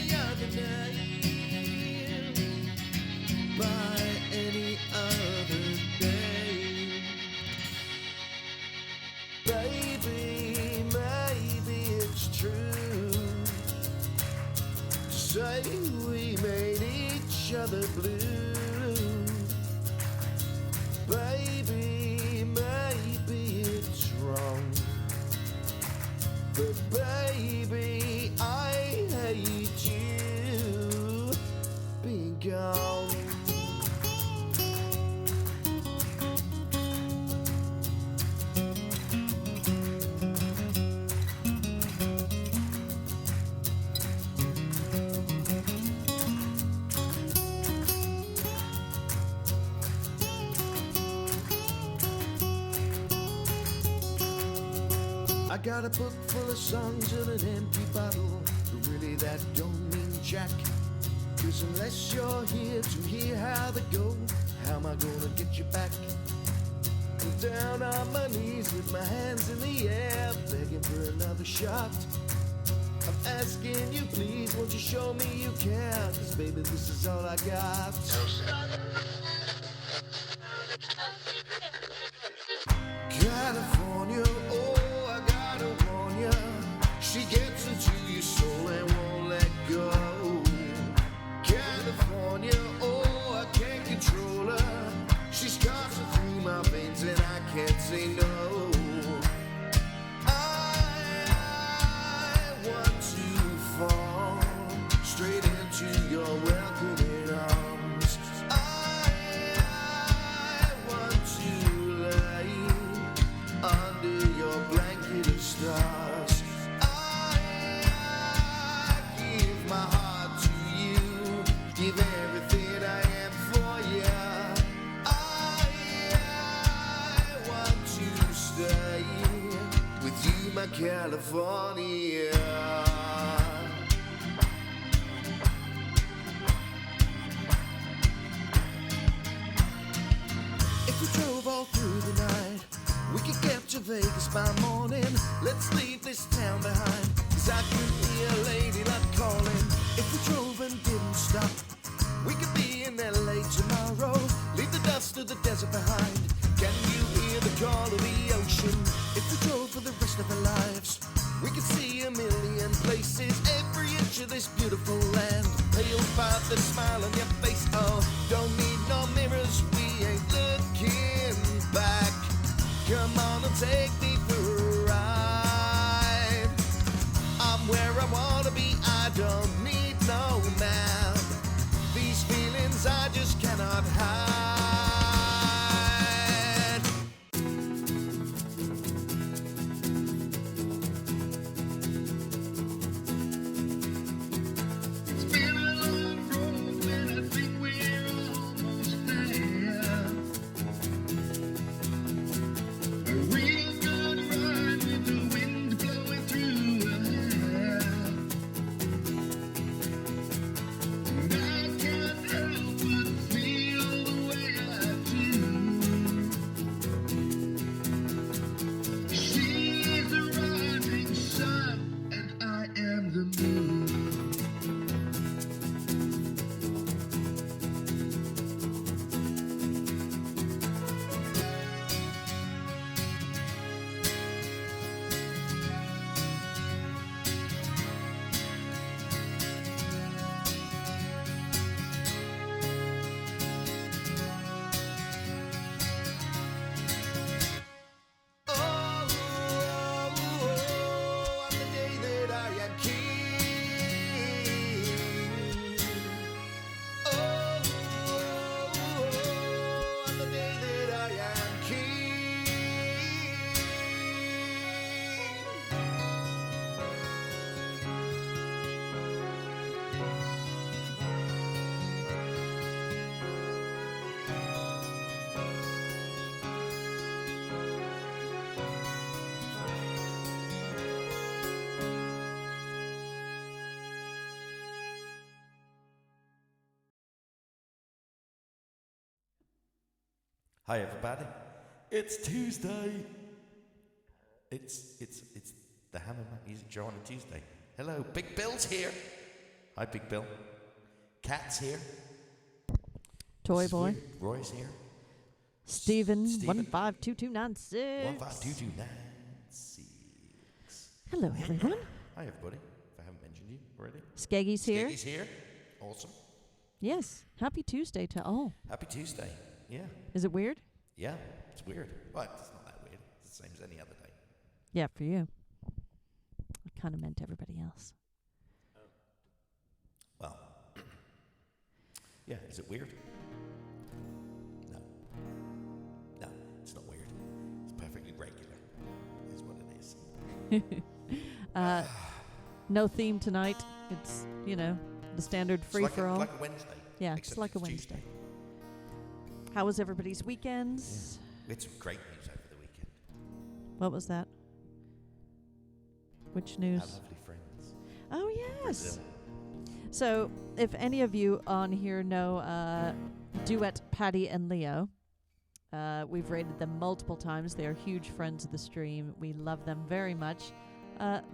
any other name, by any other name. Baby, maybe it's true to say we made each other blue. Baby, maybe it's wrong, but baby, I hate you being gone. I got a book full of songs and an empty bottle, but really that don't mean jack. 'Cause unless you're here to hear how they go, how am I gonna get you back? I'm down on my knees with my hands in the air, begging for another shot. I'm asking you please, won't you show me you care? 'Cause baby, this is all I got. California, oh, I gotta warn ya, she gets into your soul and won't let go. California, oh, I can't control her, she's coursing through my veins and I can't say no. I want to fall straight into your welcoming arms. I want to lay under your blanket of stars. I give my heart to you, give everything I am for you. I want to stay with you, my California. If we drove all through the night, we could get to Vegas by morning. Let's leave this town behind, 'cause I could hear a lady luck calling. If we drove and didn't stop, we could be in LA tomorrow. Leave the dust of the desert behind. Can you hear the call of the ocean? If we drove for the rest of our lives, we could see a million places, every inch of this beautiful land. Pale by the smile on your face, oh, don't need no mirrors, we ain't looking back. Come on and take me for a ride. I'm where I wanna be, I don't need no map. These feelings I just cannot hide. It's been a long road, but I think we're almost there. A real good ride with the wind blowing through her hair. And I can't help but feel the way I do. She's the rising sun and I am the moon. On the day that I am king. On the day that I am king. Hi everybody, it's Tuesday. It's the Hammo Music Show on a Tuesday. Hello, Big Bill's here. Hi, Big Bill. Cat's here. Toy This is boy. weird. Roy's here. Stephen, Stephen. 152296. 152296. Hello, everyone. Hi, everybody. If I haven't mentioned you already. Skeggy's here. Skeggy's here. Awesome. Yes. Happy Tuesday to all. Happy Tuesday. Yeah. Is it weird? Yeah. It's weird. Well, it's not that weird. It's the same as any other day. Yeah, for you. I kind of meant everybody else. Well. Yeah. Is it weird? No. No, it's not weird. It's perfectly regular. Is what it is. No theme tonight. It's, the standard free-for-all. Like a Wednesday. Yeah, except it's like a Wednesday. Tuesday. How was everybody's weekends? We had some great news over the weekend. What was that? Which Our news? lovely friends. Oh, from yes. Brazil. So, if any of you on here know Duet Patty and Leo, we've rated them multiple times. They are huge friends of the stream. We love them very much.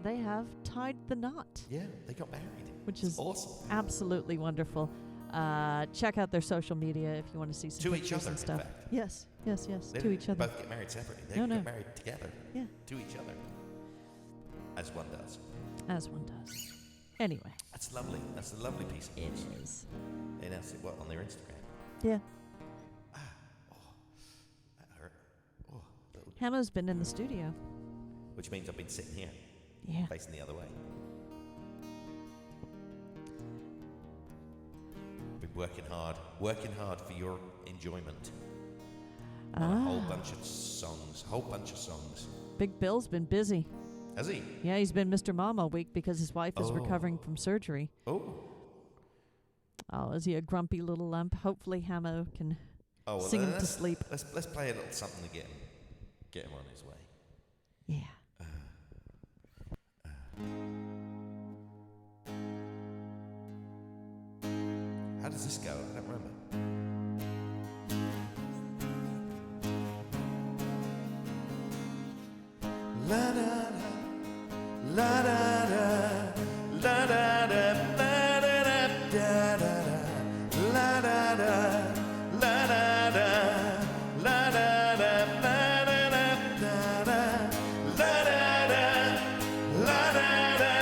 They have tied the knot, Yeah, they got married. which It's is awesome. absolutely wonderful. Check out their social media if you want to see some To each pictures other, and in stuff. fact. Yes, They to didn't each other. both get married separately. They No, got no. married together. Yeah. To each other. As one does. As one does. Anyway, That's lovely. That's a lovely piece of it news. is. They announced it, on their Instagram. Yeah. That hurt. Oh, little. Hammo's been in the studio. Which means I've been sitting here, Yeah. facing the other way. Been working hard for your enjoyment. On a whole bunch of songs. Big Bill's been busy. Has he? Yeah, he's been Mr. Mom all week because his wife is recovering from surgery. Oh. Oh, is he a grumpy little lump? Hopefully Hammo can sing him to sleep. Let's play a little something to get him on his way. Yeah. How does this go? I don't remember. La da da, la da da, la da da, la da da, da da da, la da da, la da da, la da da, la da da, da da, la da da, la da da,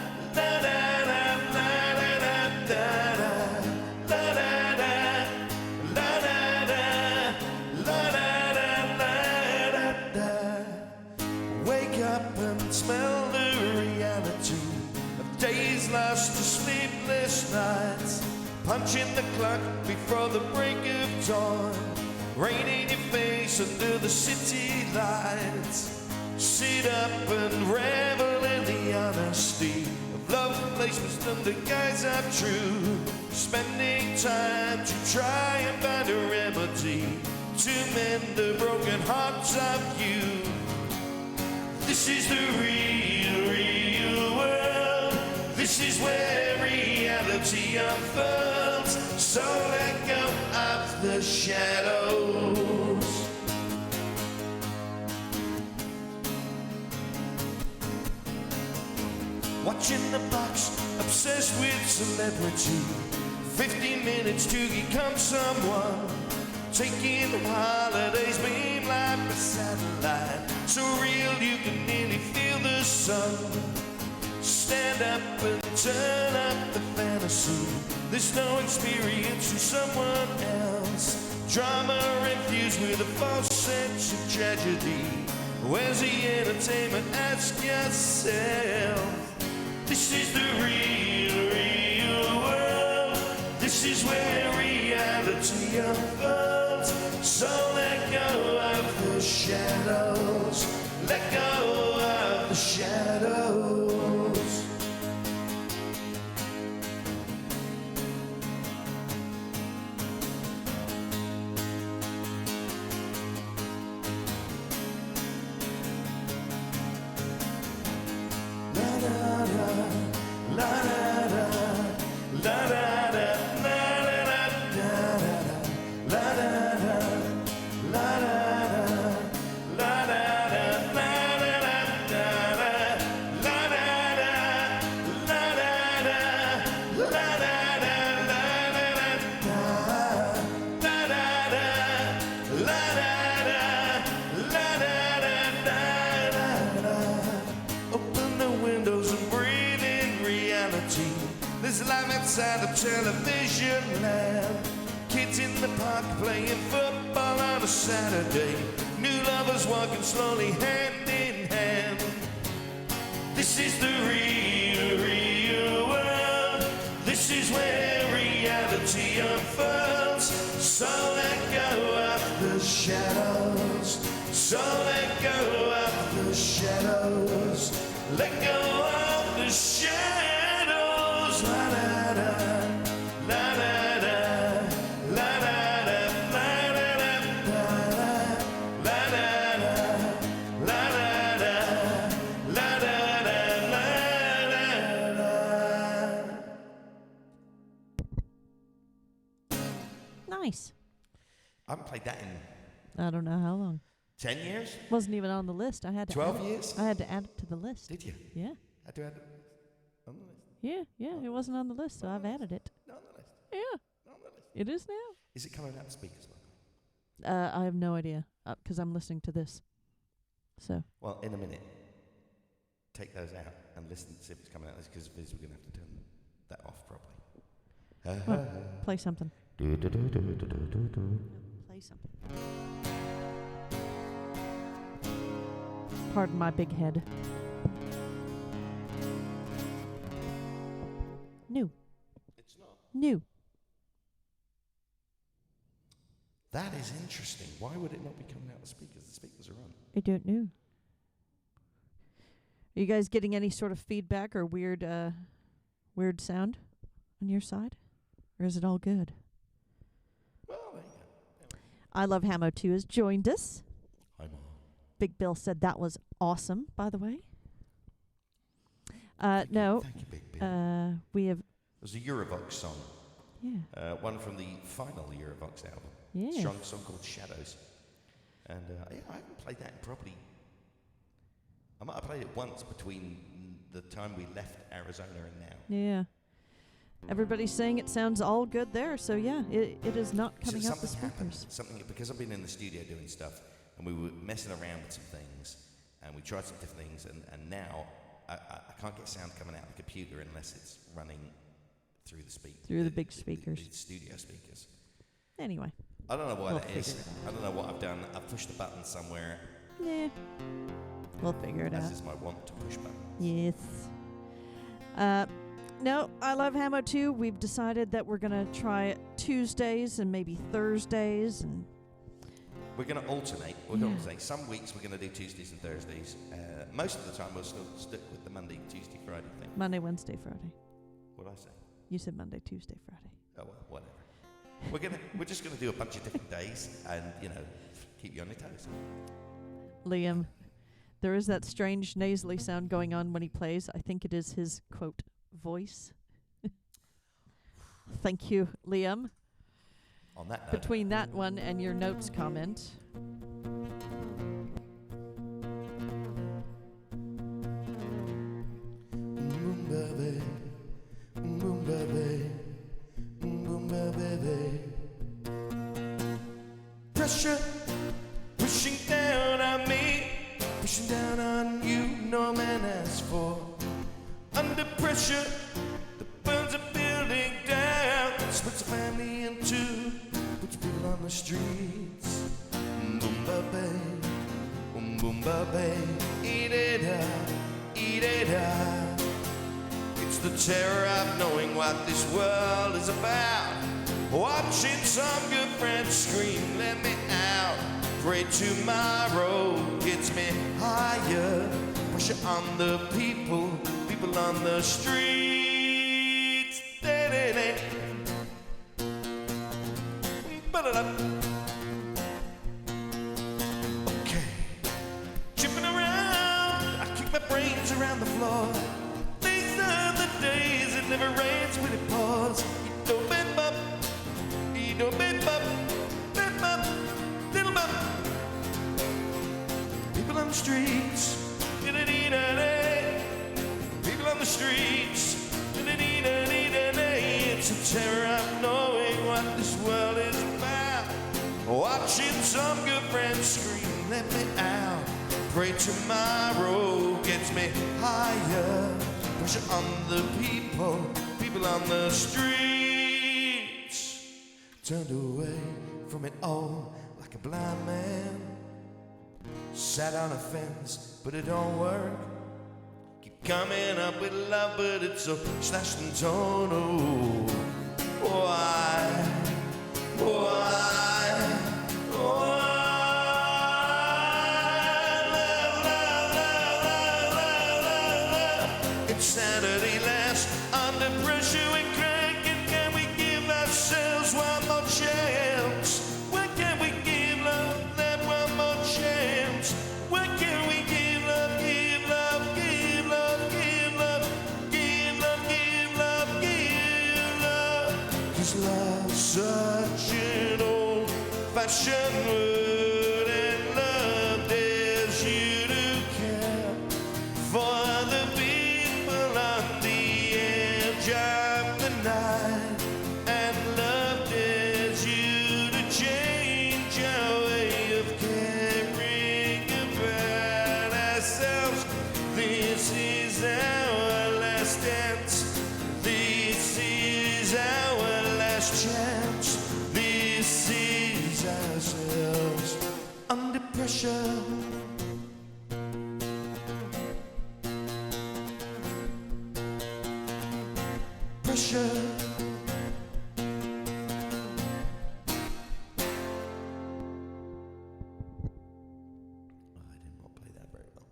la da da, la da da, da da, la da da, la da da, la da da, la da da. Wake up and smell the reality of days lost to sleepless nights. Punching the clock before the break of dawn. Rain in your face under the city lights. Sit up and revel in the honesty of love placed under guise of truth. Spending time to try and find a remedy to mend the broken hearts of you. This is the real world. This is where reality unfolds. So let go of the shadows. Watching the box, obsessed with celebrity. 15 minutes to become someone. Taking holidays, beam like a satellite. So real you can nearly feel the sun. Stand up and turn up the fantasy. There's no experience in someone else. Drama infused with a false sense of tragedy. Where's the entertainment? Ask yourself. This is the real world. This is where reality unfolds. So let go of the shadows. Let go of the shadows. La da da, la da da, la da da, la da da, da da da, la da da, la da da, la da the television land. Kids in the park playing football on a Saturday. New lovers walking slowly hand in hand. This is the real world. This is where reality unfurls. So let go of the shadows. So let go of the shadows. Let go of the shadows. La da da, la da da, la da da, la da da, la da da, la da da, la da da, la da da. Nice. I haven't played that in I don't know how long. 10 years? Wasn't even on the list. I had to 12 add it. years? I had to add it to the list. Did you? Yeah. Had to add it on the list. Yeah, it wasn't on the list, so I've added it. Not on the list. Yeah, Not on the list. it is now. Is it coming out of speakers? I have no idea, because I'm listening to this. So. Well, in a minute, take those out and listen to see if it's coming out. Because we're going to have to turn that off properly. Well, play something. Play something. Pardon my big head. New. It's not. New. That is interesting. Why would it not be coming out of speakers? The speakers are on. I don't know. Are you guys getting any sort of feedback or weird sound on your side? Or is it all good? Well, there you go. I Love Hammo 2 has joined us. Hi, Mom. Big Bill said that was awesome, by the way. Thank No. Thank you, Big Bill. We have... It was a Eurovox song. Yeah. One from the final Eurovox album. Yeah. Strong song called Shadows. And I haven't played that properly. I might have played it once between the time we left Arizona and now. Yeah. Everybody's saying it sounds all good there, so yeah, it is not coming So up the happened. speakers. Something, because I've been in the studio doing stuff, and we were messing around with some things, and we tried some different things, and now I can't get sound coming out of the computer unless it's running through the speakers. Through the big speakers. The studio speakers. Anyway. I don't know why We'll that is. figure it out. I don't know what I've done. I've pushed the button somewhere. Yeah. We'll figure it As out. is my want to push button. Yes. No, I Love Hammo 2. We've decided that we're going to try Tuesdays and maybe Thursdays. And We're going to alternate. We're going to alternate. Some weeks we're going to do Tuesdays and Thursdays. Most of the time we'll still stick with the Monday, Tuesday, Friday thing. Monday, Wednesday, Friday. What did I say? You said Monday, Tuesday, Friday. Oh, well, whatever. We're just going to do a bunch of different days and, keep you on your toes. Liam, there is that strange nasally sound going on when he plays. I think it is his, quote, voice. Thank you, Liam. On that note. Between that one and your notes comment. Boom, baby. Boom, baby. Boom, baby. Pressure pushing down on me, pushing down on you. No man asks for. Under pressure that burns a building down, splits a family in two, puts people on the streets. Boom, baby. Boom, baby. Eat it up, eat it up. It's the terror of knowing what this world is about. Watching some good friends scream, let me out. Pray tomorrow gets me higher. Pressure on the people, people on the streets. Da-da-da. Ba-da-da. Okay. Tripping around, I kick my brains around the floor. These are the days it never rains when it pours. Don't bend up, don't bend up, little bump. People on the streets, people on the streets, it's a terror of knowing what this world is about. Watching some good friends scream, let me out. Pray tomorrow gets me higher. Pressure on the people, people on the street. turned away from it all like a blind man. Sat on a fence, but it don't work. Keep coming up with love, but it's so slashed and torn. Oh, why? Why? Why? Love, love, love, love, love, love. It's Saturday last, under pressure we crank, and can we give ourselves one more chance? When can we give love that one more chance? When can we give love, give love, give love, give love, give love, give love, give love? 'Cause love's such an old-fashioned word, and love dares you to care for the people on the edge of the night, and love dares you to change our way of caring about ourselves. This is our last dance. This is our last chance. This is ourselves under pressure. Pressure. I did not play that very well.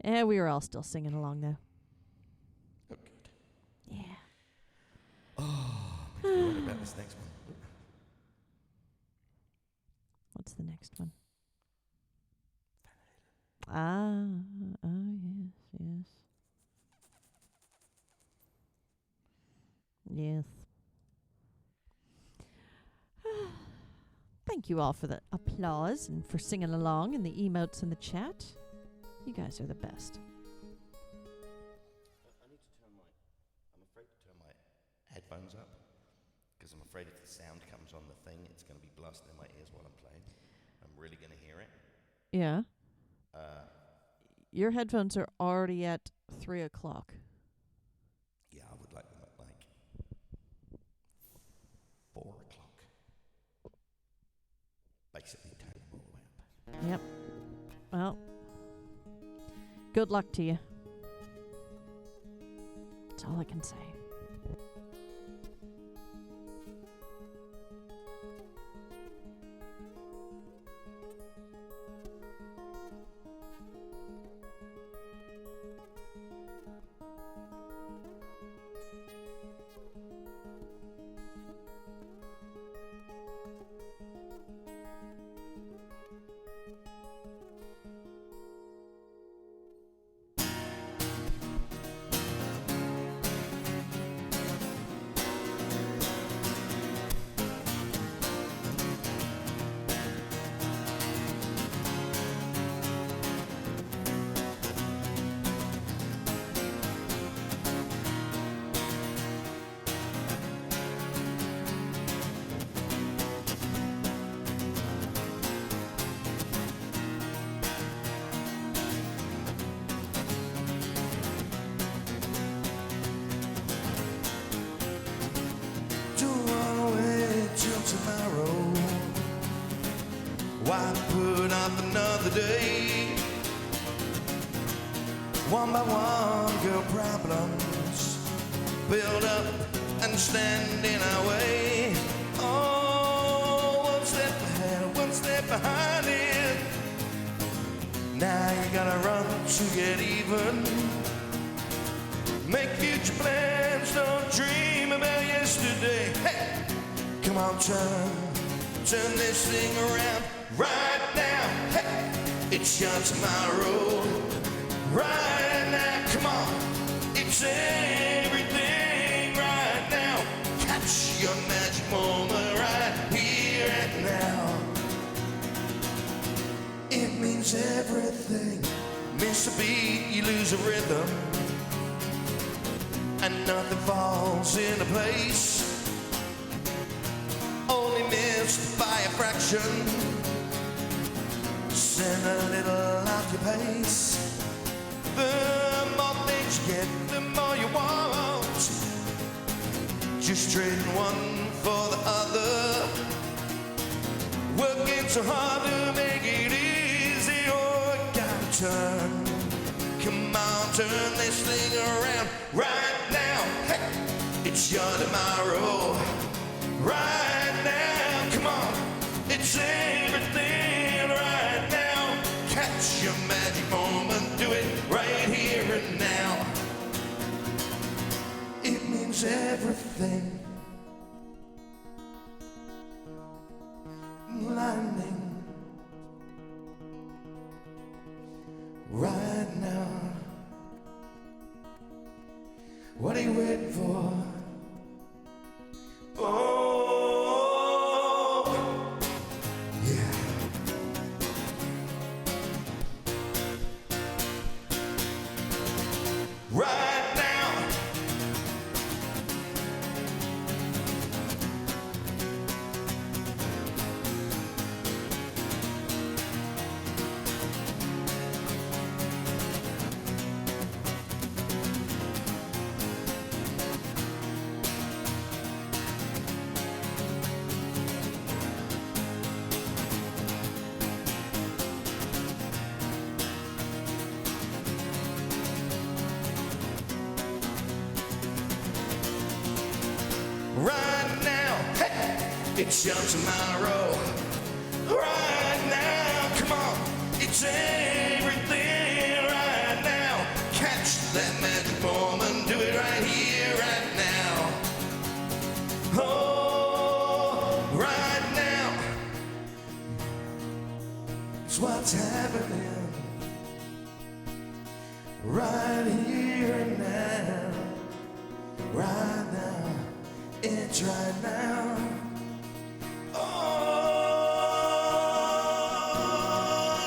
Yeah, we were all still singing along though. Oh, good. Yeah. What about this next one? What's the next one? Ah, oh yes, yes. Yes. Thank you all for the applause and for singing along and the emotes in the chat. You guys are the best. I need to turn I'm afraid to turn my headphones up because I'm afraid if the sound comes on the thing, it's going to be blasting in my ears while I'm playing. I'm really going to hear it. Yeah. Your headphones are already at 3 o'clock. Yeah, I would like them at like 4 o'clock. Basically, turn them all the way up. Yep. Well, good luck to you. That's all I can say. Why put up another day? One by one, girl, problems build up and stand in our way. Oh, one step ahead, one step behind it. Now you gotta run to get even. Make future plans, don't dream about yesterday. Hey, come on, turn this thing around right now. Hey, it's your tomorrow. Right now, come on, it's everything right now. Catch your magic moment right here and now. It means everything. Miss a beat, you lose a rhythm, and nothing falls into place. Only missed by a fraction. Send a little off your pace. The more things you get, the more you want. Just trading one for the other. Working so hard to make it easy. Oh, I gotta turn. Come on, turn this thing around right now. Hey, it's your tomorrow. Right now, come on. It's everything right now. Catch your magic moment. Do it right here and now. It means everything. Lightning right now. What are you waiting for? Oh, yeah. Right now. Right now, hey, it's your tomorrow. Right now, come on, it's everything right now. Catch that magic moment, do it right here, right now. Oh, right now, it's what's happening. Right here and now, right now. It's right now. Oh,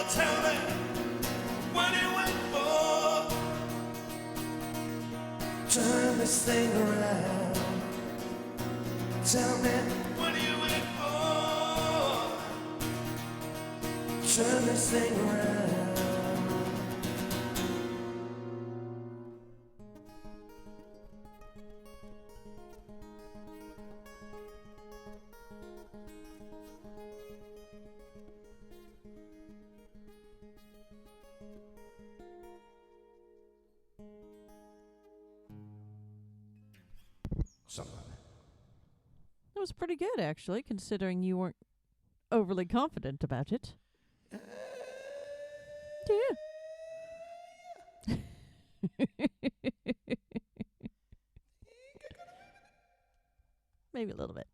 tell me, what do you wait for? Turn this thing around. Tell me, what do you wait for? Turn this thing around. Something like that. That was pretty good, actually, considering you weren't overly confident about it. Yeah. Maybe a little bit.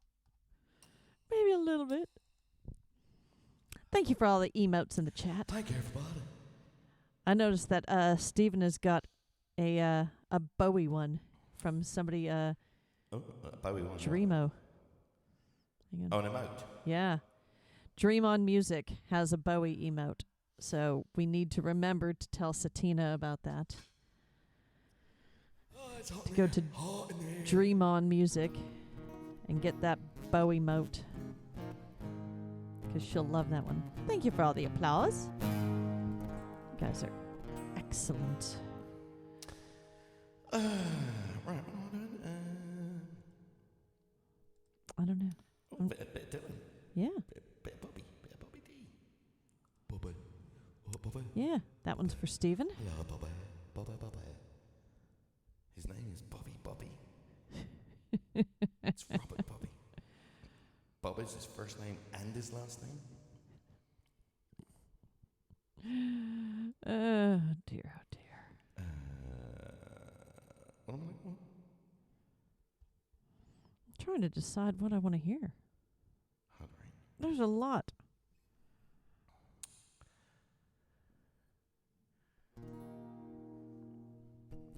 Maybe a little bit. Thank you for all the emotes in the chat. Thank you, everybody. I noticed that Steven has got a Bowie one from somebody, Bowie one. Dreamo. Hang on. Oh, an emote. Yeah. Dream On Music has a Bowie emote. So we need to remember to tell Satina about that. Oh, it's hot To go to Dream On Music and get that Bowie emote. Because she'll love that one. Thank you for all the applause. You guys are excellent. Right. I don't know. Bit of Dylan. Yeah. Bit of Bobby. Bit of Bobby D. Bobby. Oh, Bobby. Yeah. That one's for Stephen. Hello, Bobby. Bobby. His name is Bobby. It's Robert Bobby. Bobby's his first name and his last name. Oh, dear. What am I? What? I'm trying to decide what I want to hear. Hovering. There's a lot.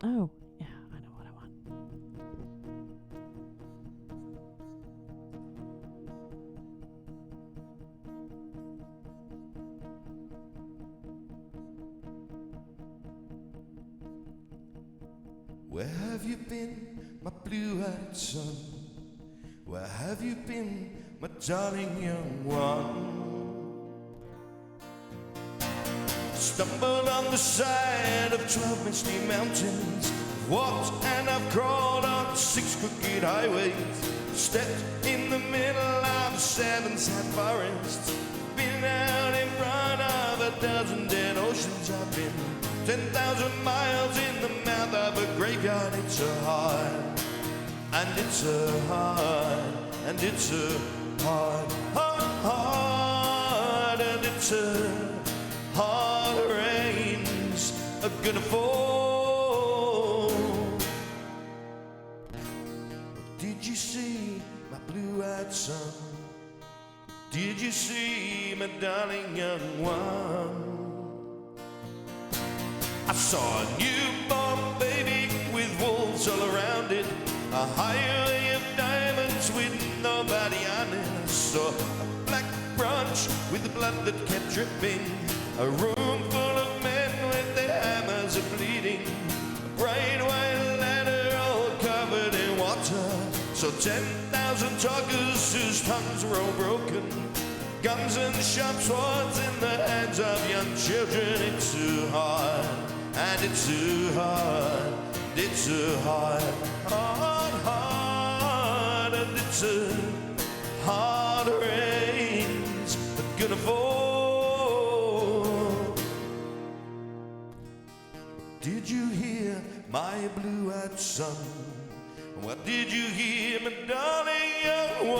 Oh, yeah, I know what I want. Where have you been, my blue-eyed son? Where have you been, my darling young one? Stumbled on the side of 12 misty mountains, walked and I've crawled on 6 crooked highways, stepped in the 7 sad forests. Been out in front of a dozen dead oceans. I've been 10,000 miles in the mouth of a graveyard. It's a hard, and it's a hard, and it's a hard, hard, and it's a hard. Rains are gonna fall. Did you see my blue-eyed son? Did you see my darling young one? I saw a newborn baby with wolves all around it, a highway of diamonds with nobody on it. I saw a black branch with the blood that kept dripping, a room full of men with their hammers are bleeding, a bright white ladder all covered in water. So 10,000 talkers whose tongues were all broken, guns and sharp swords in the hands of young children. It's too hard, and it's too hard, it's too hard, hard, hard, and it's too hard. Rains are gonna fall. Did you hear my blue-eyed son? What did you hear, my darling young one?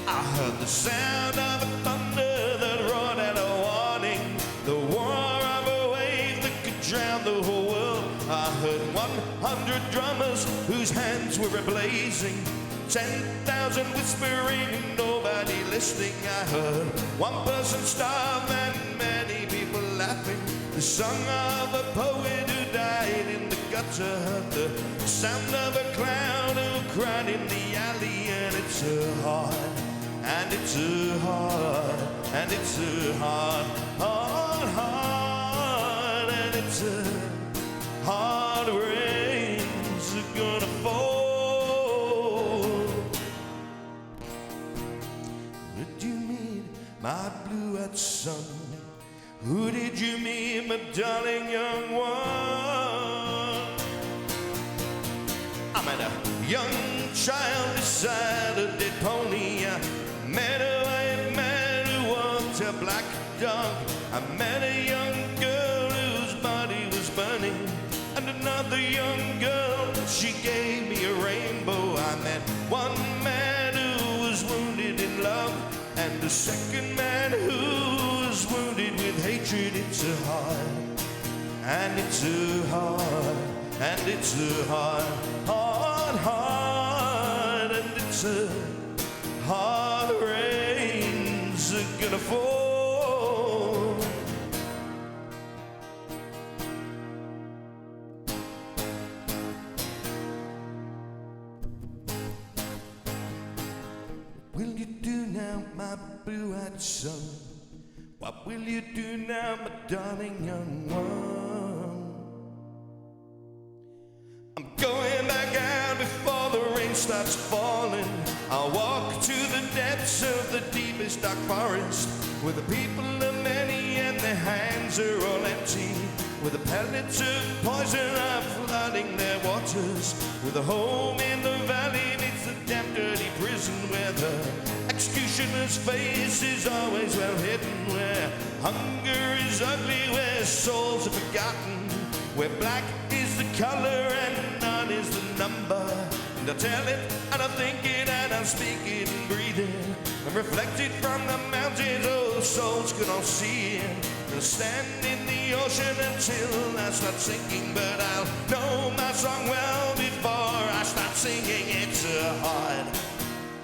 I heard the sound of a thunder that roared out a warning, the war of a wave that could drown the whole world. I heard 100 drummers whose hands were ablazing, 10,000 whispering, nobody listening. I heard one person starve and many people laughing, the song of a poet who died in the gutter, the sound of a clown who cried in the alley. And it's too hard, and it's too hard, and it's too hard, hard, hard, and it's too hard. Rains are gonna fall. Did you meet my blue-eyed son? Who did you meet, my darling young one? I met a young child beside a dead pony. I met a white man who walked a black dog. I met a young girl whose body was burning, and another young girl, she gave me a rainbow. I met one man who was wounded in love, and a second man who was wounded with hatred. It's too hard, and it's too hard, and it's too hard, hard, hard, and it's too hard. Rains are gonna fall. What will you do now, my blue-eyed son? What will you do now, my darling young one? I'm going back out before the rain starts falling. I'll walk to the depths of the deepest dark forest, where the people are many and their hands are all empty, where the pellets of poison are flooding their waters, where the home in the valley meets the damp dirty prison, where the executioner's face is always well hidden, where hunger is ugly, where souls are forgotten, where black is the color and none is the number. And I tell it, and I think it, and I speak it and breathe it, and reflect it from the mountains, oh, souls can all see it. And I'll stand in the ocean until I start sinking, but I'll know my song well before I start singing. It's too hard,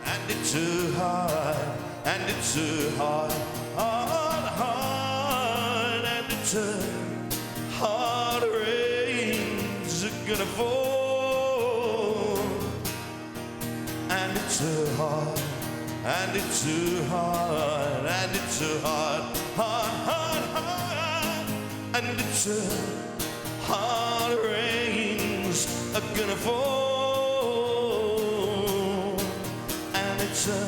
and it's too hard, and it's too hard, hard, hard, and it's too hard. Rains are gonna fall, and it's too hard, and it's too hard, and it's too hard, hard, hard, hard, and it's too hard. Rains are gonna fall, and it's too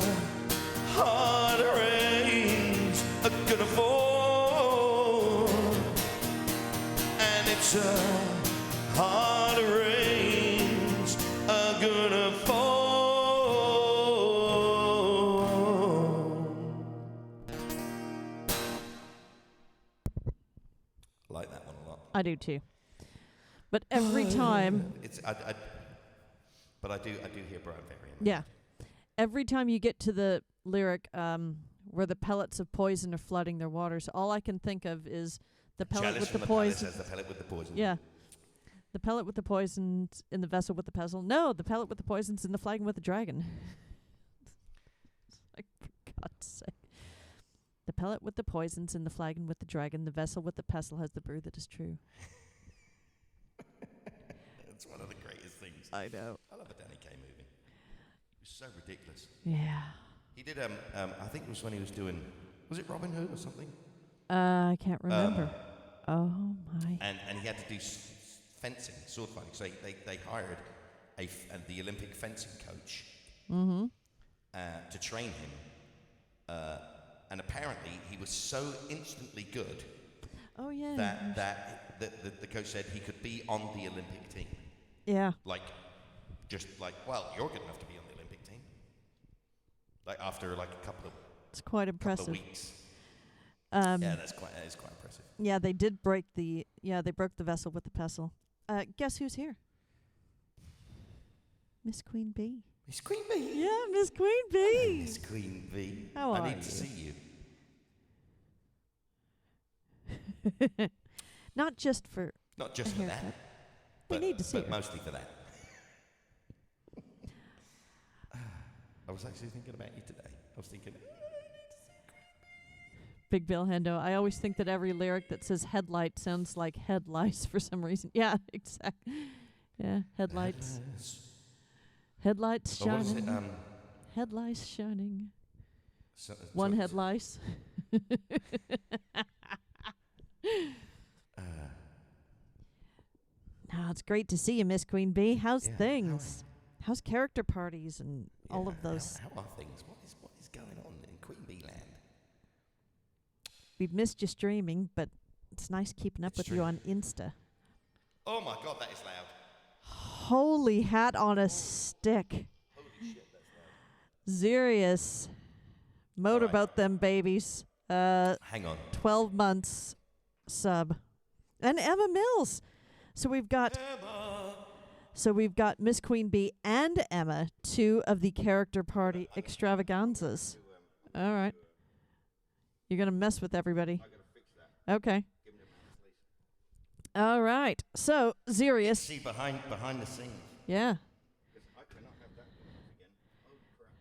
hard. Rains are gonna fall, and it's hard. Rains are gonna fall. I do too. But every time, But I do hear Brian Ferry. yeah, every time you get to the lyric where the pellets of poison are flooding their waters, all I can think of is the pellet with the poison. The pellet with the poison. Yeah. The pellet with the poisons in the vessel with the pestle. No, the pellet with the poisons in the flagon with the dragon. Like, for God's sake. The pellet with the poisons in the flagon with the dragon. The vessel with the pestle has the brew that is true. It's one of the greatest things. I know. I love a Danny Kaye movie. It was so ridiculous. Yeah. He did, I think it was when he was doing, was it Robin Hood or something? I can't remember. Oh, my. And he had to do fencing, sword fighting. So they hired the Olympic fencing coach to train him. And apparently he was so instantly good that the coach said he could be on the Olympic team. Yeah. Well, you're good enough to be on the Olympic team. Like after like a couple of it's quite impressive. Couple of weeks. That is quite impressive. Yeah, they did break they broke the vessel with the pestle. Guess who's here? Miss Queen Bee. Miss Queen Bee? Yeah, Miss Queen Bee. Miss Queen Bee. How are I need you? to see you. Not just for Not just for that. We need to see her. But mostly for that. I was actually thinking about you today. I was thinking, Big Bill Hendo. I always think that every lyric that says headlight sounds like head lice for some reason. Yeah, exactly. Yeah, headlights. Headlights what is shining. it? Headlights shining. So, One head lice. No, it's great to see you, Miss Queen Bee. How's things? How's character parties and all of those? How are things? What is going on in Queen Bee Land? We've missed you streaming, but it's nice keeping up with you on Insta. Oh my God, that is loud. Holy hat on a stick. Holy shit, that's loud. Serious. Motorboat them babies. Hang on. 12 months sub. And Emma Mills. So we've got Miss Queen Bee and Emma, two of the character party extravaganzas. All right. You're going to mess with everybody. I gotta fix that. Okay. Give me a minute, please. All right. So, Xerius. See behind the scenes. Yeah. I cannot have that again. Oh crap.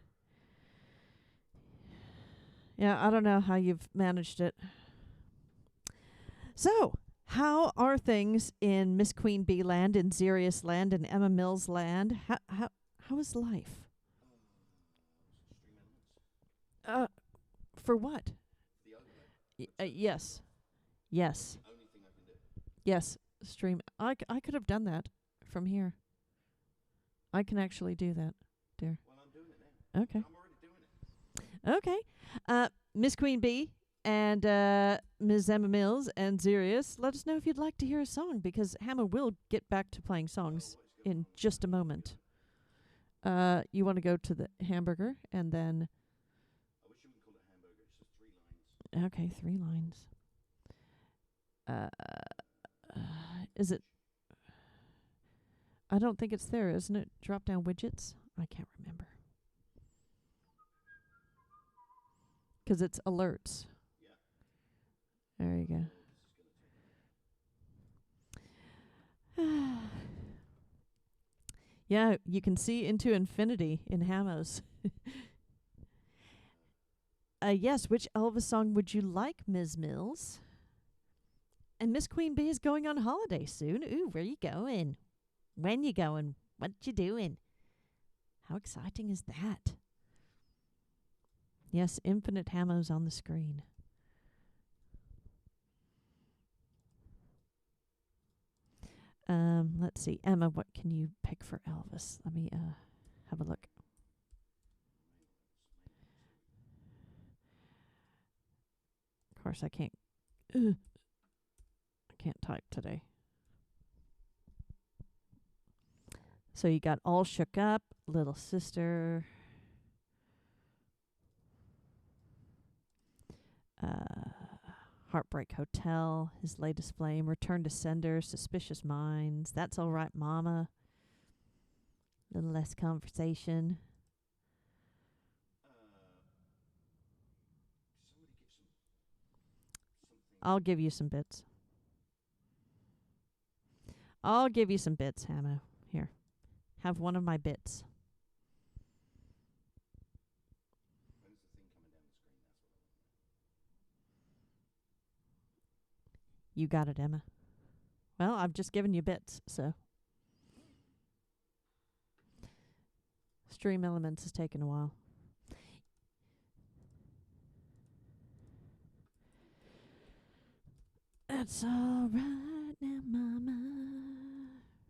Yeah, I don't know how you've managed it. So, how are things in Miss Queen Bee land, in Xerius land, in Emma Mills land? How is life? For what? Yes. Yes. Only thing I can do. Yes. Stream. I could have done that from here. I can actually do that, dear. Well, I'm doing it now. Okay. I'm already doing it. Okay. Miss Queen Bee and Ms. Emma Mills and Xerius, let us know if you'd like to hear a song, because Hammo will get back to playing songs in just a moment. You want to go to the hamburger and then... I wish you wouldn't call it hamburger. It's just 3 lines. Okay, 3 lines. Is it... I don't think it's there, isn't it? Drop down widgets? I can't remember. 'Cause it's alerts. Yeah. There you go. Yeah, you can see into infinity in Hammo's. Yes, which Elvis song would you like, Ms. Mills? And Miss Queen Bee is going on holiday soon. Ooh, where you going? When you going? What you doing? How exciting is that? Yes, infinite Hammo's on the screen. Let's see. Emma, what can you pick for Elvis? Let me have a look. Of course, I can't type today. So you got All Shook Up, Little Sister. Heartbreak Hotel, His Latest Flame, Return to Sender, Suspicious Minds, That's All Right Mama, Little Less Conversation. I'll give you some bits. I'll give you some bits, Hammo. Here. Have one of my bits. You got it, Emma. Well, I've just given you bits, so. Stream Elements has taken a while. That's all right now, mama.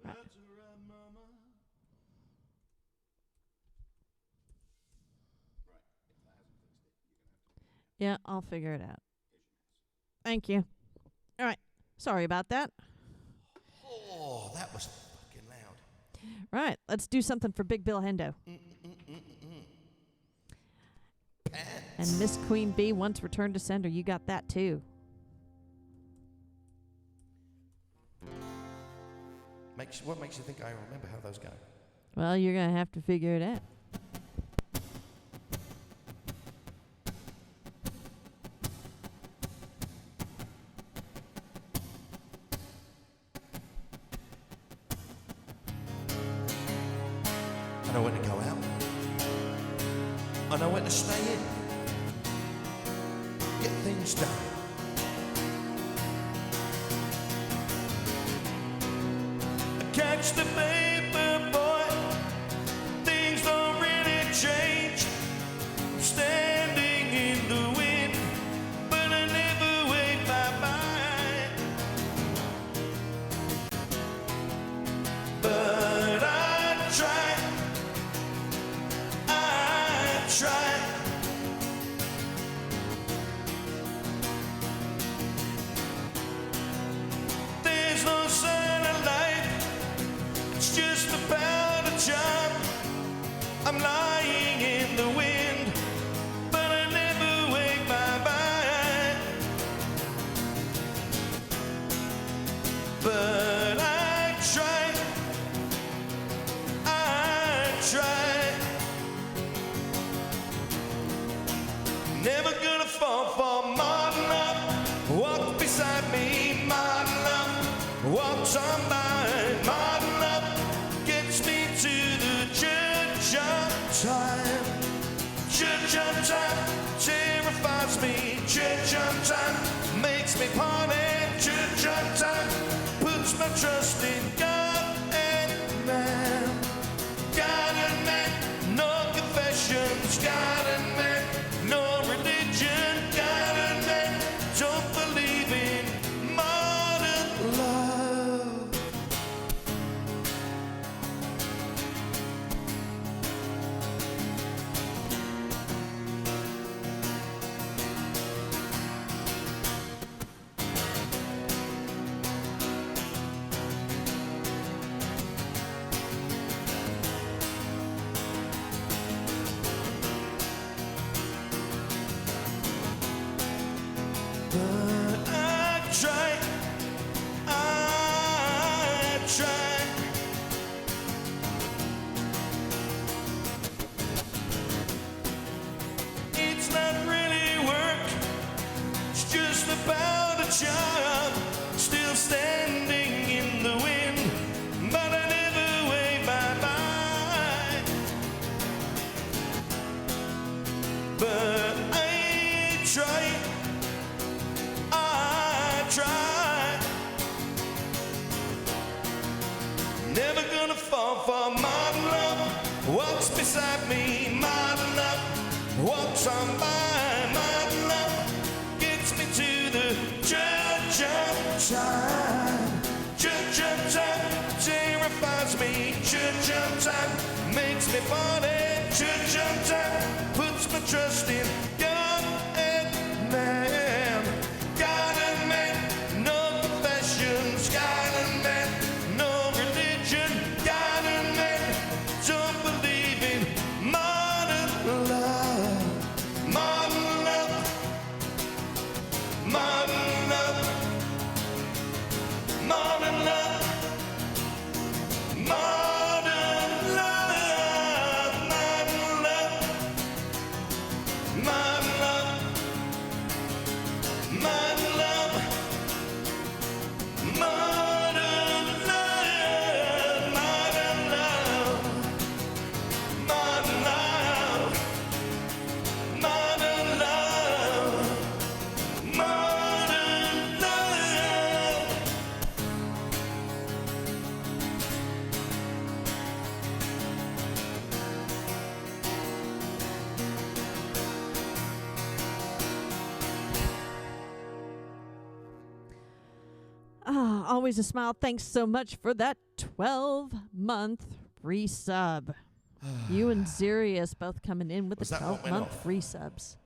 Right. That's all right, mama. Right. If that hasn't fixed it, you're going to have to. Yeah, I'll figure it out. Thank you. All right. Sorry about that. Oh, that was fucking loud. Right. Let's do something for Big Bill Hendo. And Miss Queen Bee once returned to sender. You got that too. What makes you think I remember how those go? Well, you're going to have to figure it out. I know when to go out. I know when to stay in. Get things done. Catch the paper, boy. Things don't really change. I'm standing in the wind, but I never wave bye-bye. But I try. There's no sign of life. It's just about a job. I'm lying in the wind, but I never wave bye-bye. But I try. Never gonna fall for modern love. Walk beside me, modern love. Walks on by, modern love. Gets me to the church of time. Church of time terrifies me. Church of time makes me party. Church of time puts my trust in God and man. God and man, no confessions. God and man, no religion. God and man, don't believe in modern love. But I try. It's not really work, it's just about a job. Still standing in the wind, but I never wave bye-bye. But I try. Never gonna fall for modern love. Walks beside me, modern love. Walks on by, modern love. Gets me to the church of time. Church of time terrifies me. Church of time makes me party. Church of time puts my trust in God and man. God and man, no confessions. God and man, no religion. God and man, don't believe in modern love. Modern love. Modern always a smile. Thanks so much for that 12-month resub. You and Zirius both coming in with Was the that what went 12-month off? resubs.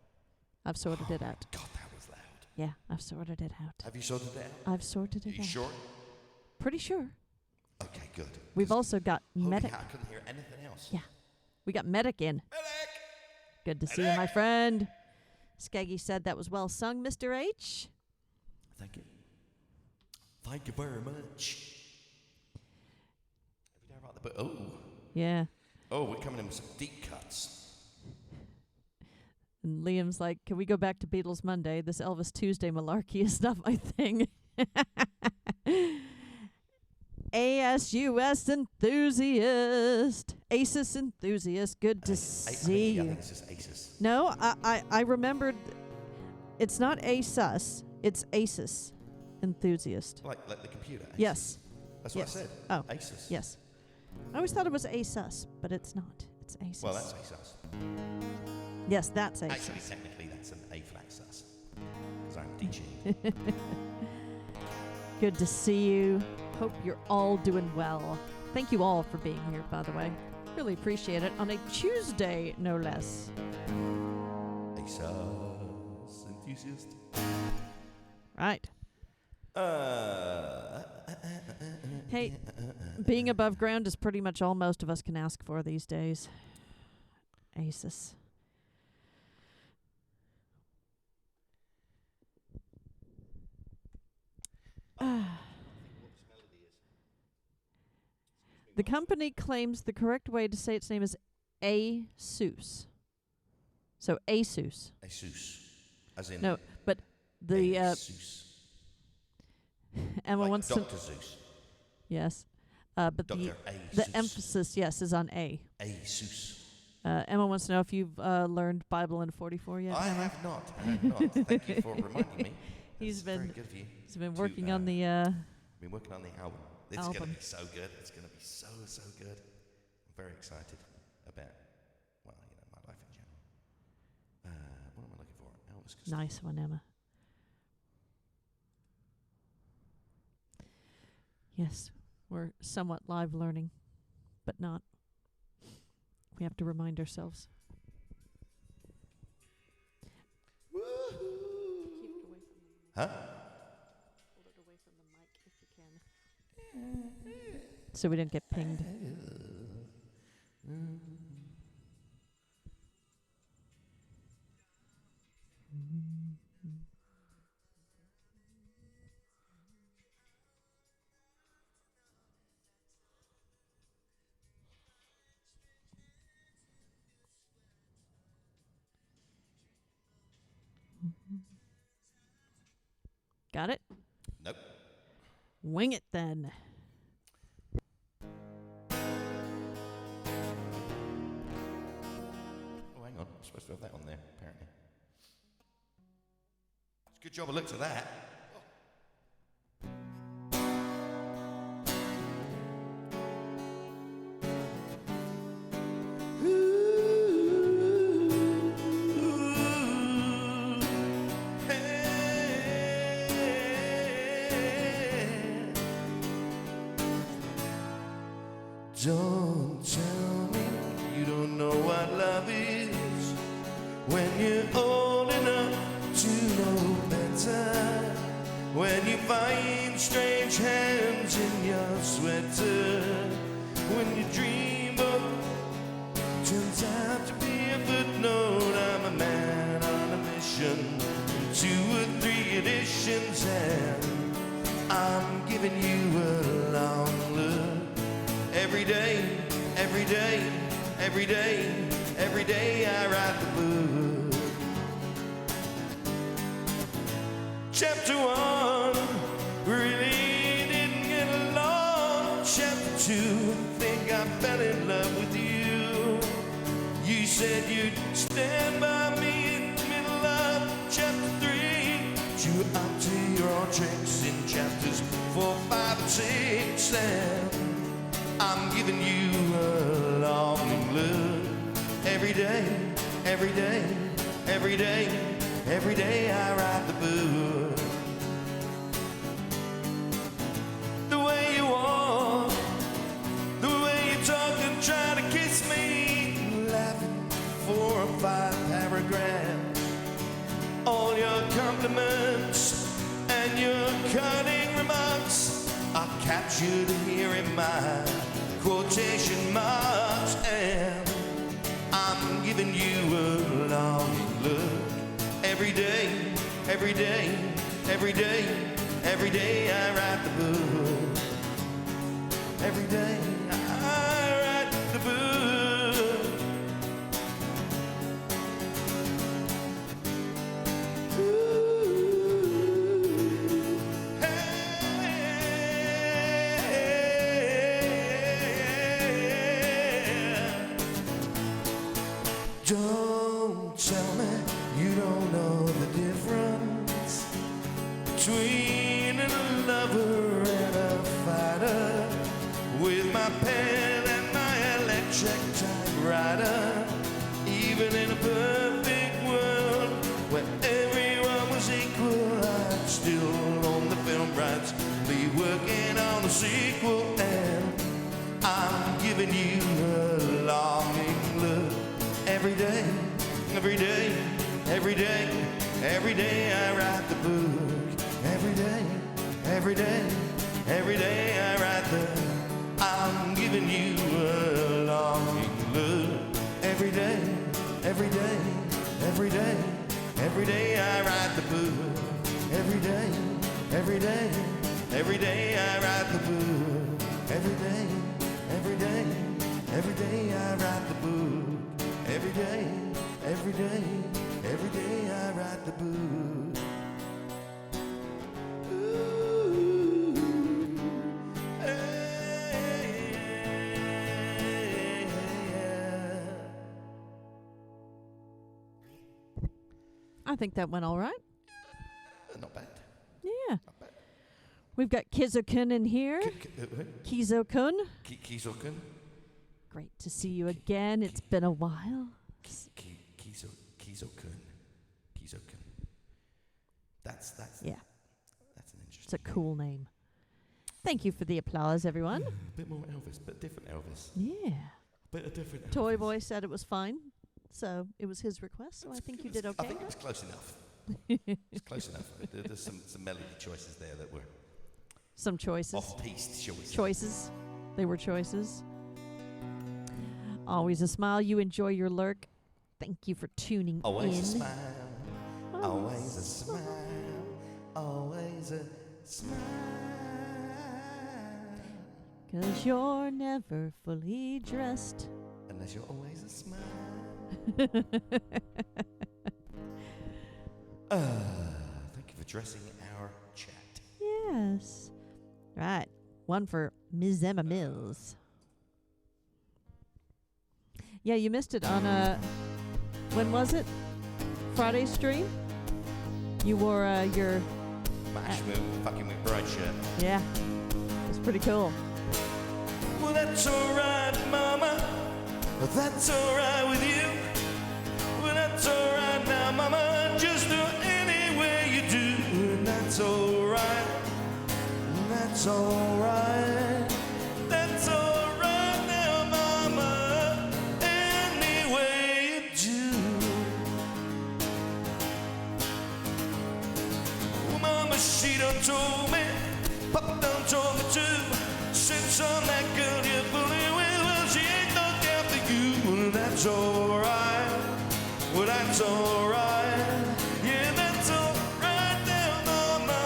I've sorted it out. God, that was loud. Yeah, I've sorted it out. Have you sorted it out? I've sorted Are it you out. sure? Pretty sure. Okay, good. We've 'Cause also got holy Medic. cow, I couldn't hear anything else. Yeah. We got Medic in. Medic! Good to see you, my friend. Skaggy said that was well sung, Mr. H. Thank you. Thank you very much. Every day I write the book. Oh. Yeah. Oh, we're coming in with some deep cuts. And Liam's like, can we go back to Beatles Monday? This Elvis Tuesday malarkey is not my thing. ASUS enthusiast. ASUS enthusiast. Good to see I you. think it's just ASUS. No, I remembered. It's not ASUS. It's ASUS enthusiast. Like the computer. ASUS. Yes. That's what Yes. I said. Oh. ASUS. Yes. I always thought it was ASUS, but it's not. It's ASUS. Well, that's ASUS. Yes, that's ASUS. Actually, technically, that's an A flat sus. Because I'm teaching. Good to see you. Hope you're all doing well. Thank you all for being here, by the way. Really appreciate it. On a Tuesday, no less. ASUS enthusiast. Right. Hey, being above ground is pretty much all most of us can ask for these days. ASUS. The company claims the correct way to say its name is ASUS. So ASUS. ASUS. As in. No, but the ASUS. Emma Like wants Dr. to. Zeus. Yes, but Dr. the ASUS. emphasis, yes, is on A. ASUS. Emma wants to know if you've learned Bible in 44 yet. I have not. I have not. Thank you for reminding me. He's That's been very good of you. He's been to, working on the. Been working on the album. It's going to be so good. It's going to be so good. I'm very excited about, well, my life in general. What am I looking for? Elvis Costello. Nice one, Emma. Yes, we're somewhat live learning, but not. We have to remind ourselves. Huh? Hold it away from the mic if you can. So we don't get pinged. Got it? Nope. Wing it then. Oh, hang on. I'm supposed to have that on there, apparently. It's a good job I looked at that. Don't tell me you don't know what love is when you're old enough to know better. When you find strange hands in your sweater. When your dream book turns out to be a footnote. I'm a man on a mission, 2 or 3 editions, and I'm giving you a long look. Every day, every day, every day, every day I write the book. Chapter 1, really didn't get along. Chapter 2, think I fell in love with you. You said you'd stand by me in the middle of chapter 3. You were up to your own tricks in chapters 4, 5, and 6, and I'm giving you a long look. Every day, every day, every day, every day I write the book. or 5 paragraphs. All your compliments and your cutting remarks are captured here in my quotation marks, and I'm giving you a longing look. Every day, every day, every day, every day I write the book. Every day I write the book. Ooh, hey, don't tell me you don't know the difference between a lover and a fighter. With my pen and my electric typewriter, even in a perfect world where everyone was equal, I'd still own the film rights, be working on a sequel, and I'm giving you a longing look. Every day, every day, every day, every day I write the book. Every day, every day, every day I write the book. I'm giving you a longing look. Every day, every day, every day, every day I write the book. Every day, every day, every day I write the book. Every day, every day, every day I write the book. Every day, every day, every day I write the book. I think that went all right. Not bad. Yeah. Not bad. We've got Kizo-kun in here. Kizo-kun. Kizo-kun. Great to see you again. It's been a while. Kizo-kun. Kizo-kun. That's Yeah. That's an interesting. It's a cool name. Thank you for the applause, everyone. A bit more Elvis, but different Elvis. Yeah. Bit of different. Toy Elvis. Boy said it was fine, so it was his request. So I think you did okay. I think it was close enough. It's close enough. There's some melody choices there that were Some choices. off-piste, shall we say. Choices. They were choices. Always a smile. You enjoy your lurk. Thank you for tuning Always in. a smile. Always a smile. Always a smile. 'Cause you're never fully dressed. Unless you're always a smile. Thank you for dressing our chat. Yes. Right. One for Ms. Emma Mills. Yeah, you missed it on when was it? Friday stream? You wore your Mash fucking McBride shirt. yeah. It was pretty cool. Well, that's alright, Mama. That's alright with you. Well, that's alright now, Mama. Just do any way you do. And that's alright. That's alright. That's alright now, Mama. Any way you do. Well, Mama, she done told me. Papa done told me too. Since on that girl you're fooling with, well, she ain't looked after you. Well, that's alright. Well, that's alright. Yeah, that's alright now, Mama.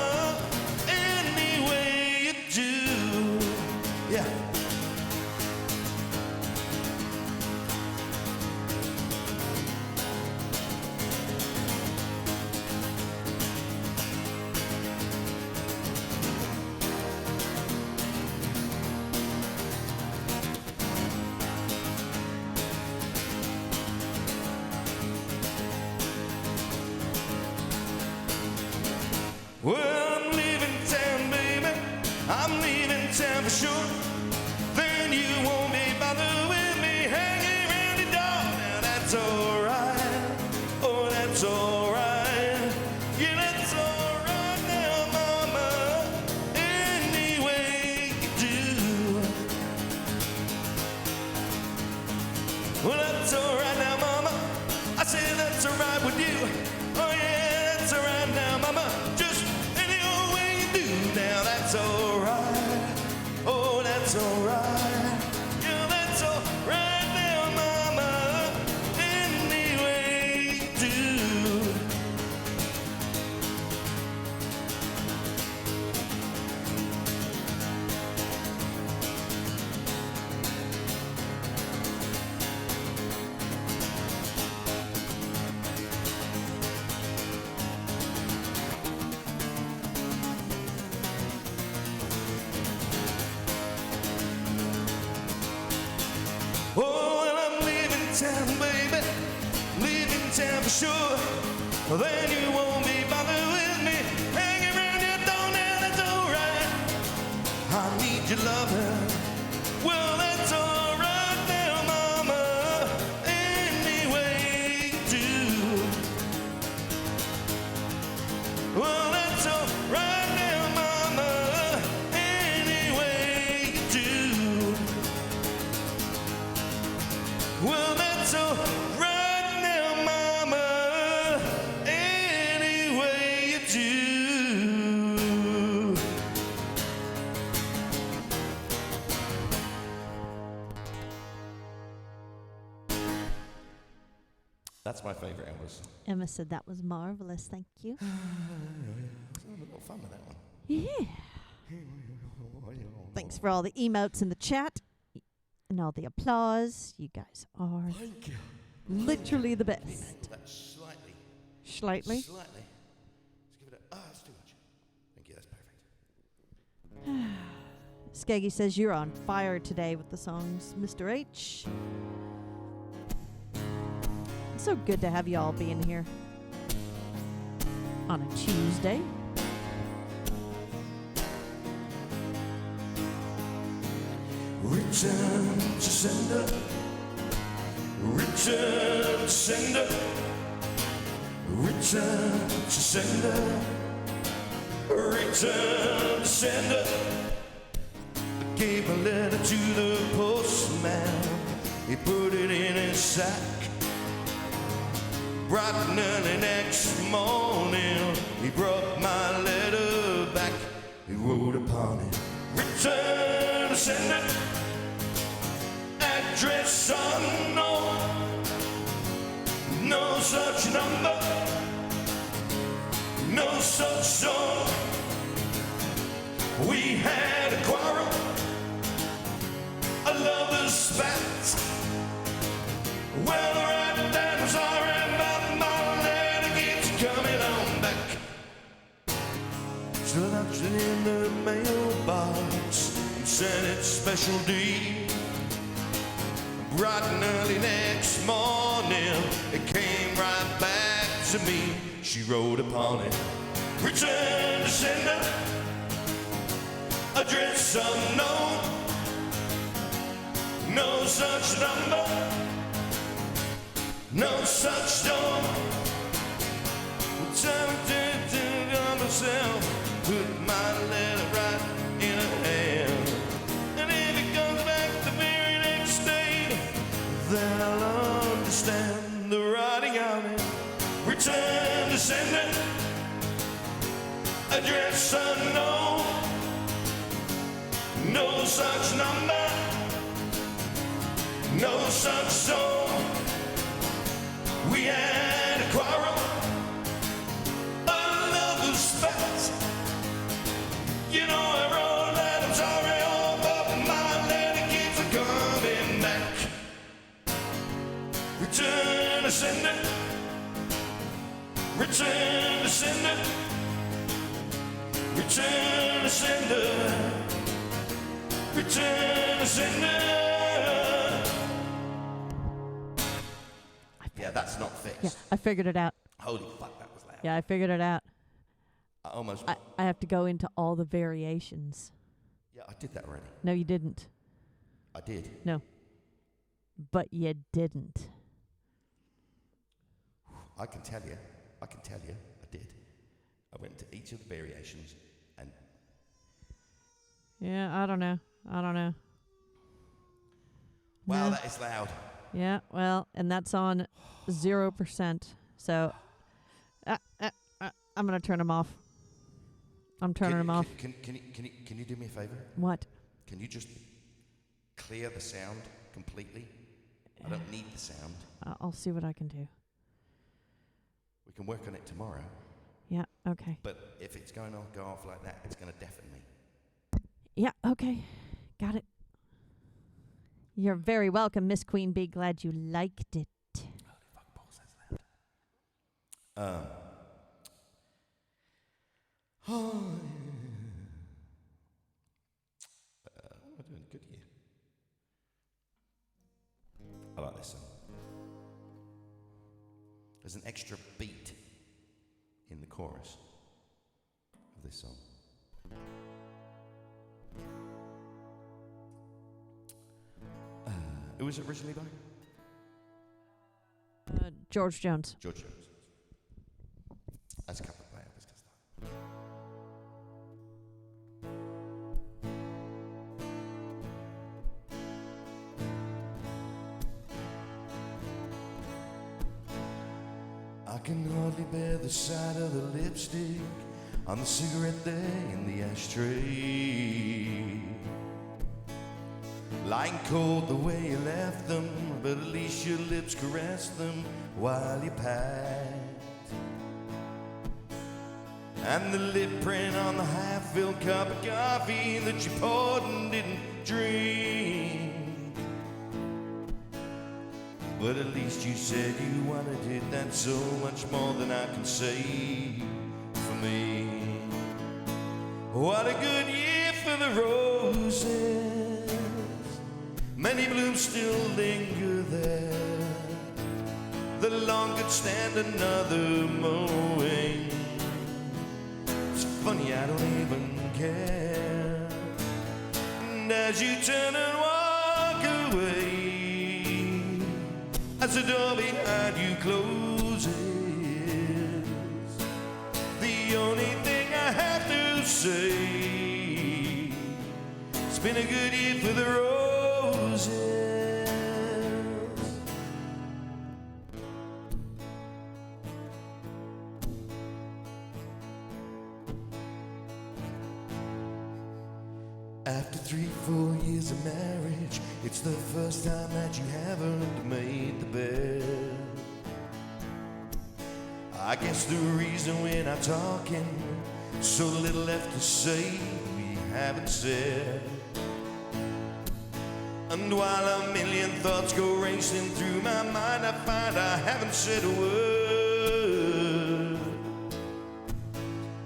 Any way you do. Yeah. Well, I'm leaving town, baby. I'm leaving town for sure. Then you won't be bothered with me hanging around the door. Now that's alright. Oh, that's alright. Yeah, that's alright now, Mama. Any way you do. Well, that's alright now, Mama. town, baby. Leaving town for sure. Then you won't be bothered with me. Hanging around your door now, that's alright. I need your loving. Well, that's alright now, mama. Any way you do. Well, that's alright now, mama. Any way you do. Well, that's alright now, mama. Any way you do. That's my favorite Elvis. Emma said that was marvelous. Thank you. I had a little fun with that one. Yeah. Thanks for all the emotes in the chat and all the applause. You guys are Thank you. literally the best. That's slightly. Slightly. Slightly. Let's give it a. That's too much. Thank you. That's perfect. Skeggy says you're on fire today with the songs, Mr. H. It's so good to have you all being here on a Tuesday. Return to sender. Return to sender. Return to sender. Return to sender. I gave a letter to the postman. He put it in his sack. Bright and early next morning, he brought my letter back. He wrote upon it, return to sender, address unknown, no such number, no such zone. We had a quarrel, a lover's spat. Well, right, that was alright, but my letter keeps coming on back. So I left it in the mailbox and sent it special deed. Bright and early next morning, it came right back to me. She wrote upon it, return to sender, address unknown, no such number, no such door. Time to myself, put my letter right in her hand. And if it comes back the very next day, then I'll understand the writing on it. Return to sender, address unknown, no such number, no such zone. We had a quarrel, a lover's spat. You know I wrote that I'm sorry, oh, but my letter keeps coming back. Return to sender, return to sender, return to sender, return to sender. Yeah, that's not fixed. Yeah, I figured it out. Holy fuck, that was loud. Yeah, I figured it out. I almost. I have to go into all the variations. Yeah, I did that already. No, you didn't. I did. No. But you didn't. I can tell you, I did. I went to each of the variations and... Yeah, I don't know. Wow, Yeah. that is loud. Yeah, well, and that's on 0%. So, I'm going to turn them off. I'm turning them off. Can you do me a favor? What? Can you just clear the sound completely? I don't need the sound. I'll see what I can do. We can work on it tomorrow. Yeah, okay. But if it's going to go off like that, it's going to deafen me. Yeah, okay. Got it. You're very welcome, Miss Queen Bee. Glad you liked it. Holy fuck, balls, that's loud. What am I doing good here? I like this song. There's an extra beat in the chorus of this song. Who was it originally by? George Jones. George Jones. That's covered by Elvis Costello. I can hardly bear the sight of the lipstick on the cigarette there in the ashtray. Lying cold the way you left them, but at least your lips caressed them while you packed. And the lip print on the half-filled cup of coffee that you poured and didn't drink. But at least you said you wanted it, that's so much more than I can say for me. What a good year for the roses, many blooms still linger there. The lawn could stand another mowing. It's funny, I don't even care. And as you turn and walk away, as the door behind you closes, the only thing I have to say, it's been a good year for the roses. After 3-4 years of marriage, it's the first time that you haven't made the bed. I guess the reason we're not talking, so little left to say we haven't said. And while a million thoughts go racing through my mind, I find I haven't said a word.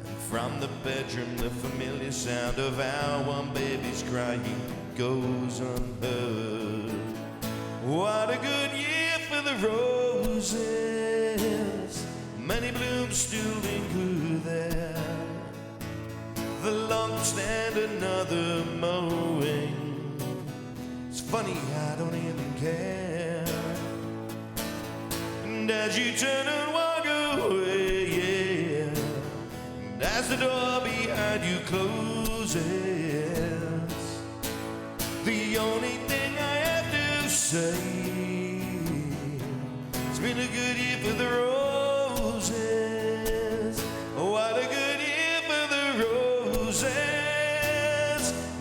And from the bedroom, the familiar sound of our one baby's crying goes unheard. What a good year for the roses, many blooms still linger there. The lawn stand another mowing. It's funny, I don't even care. And as you turn and walk away, yeah, and as the door behind you closes, the only thing I have to say, it's been a good year for the roses. What a good year for the roses,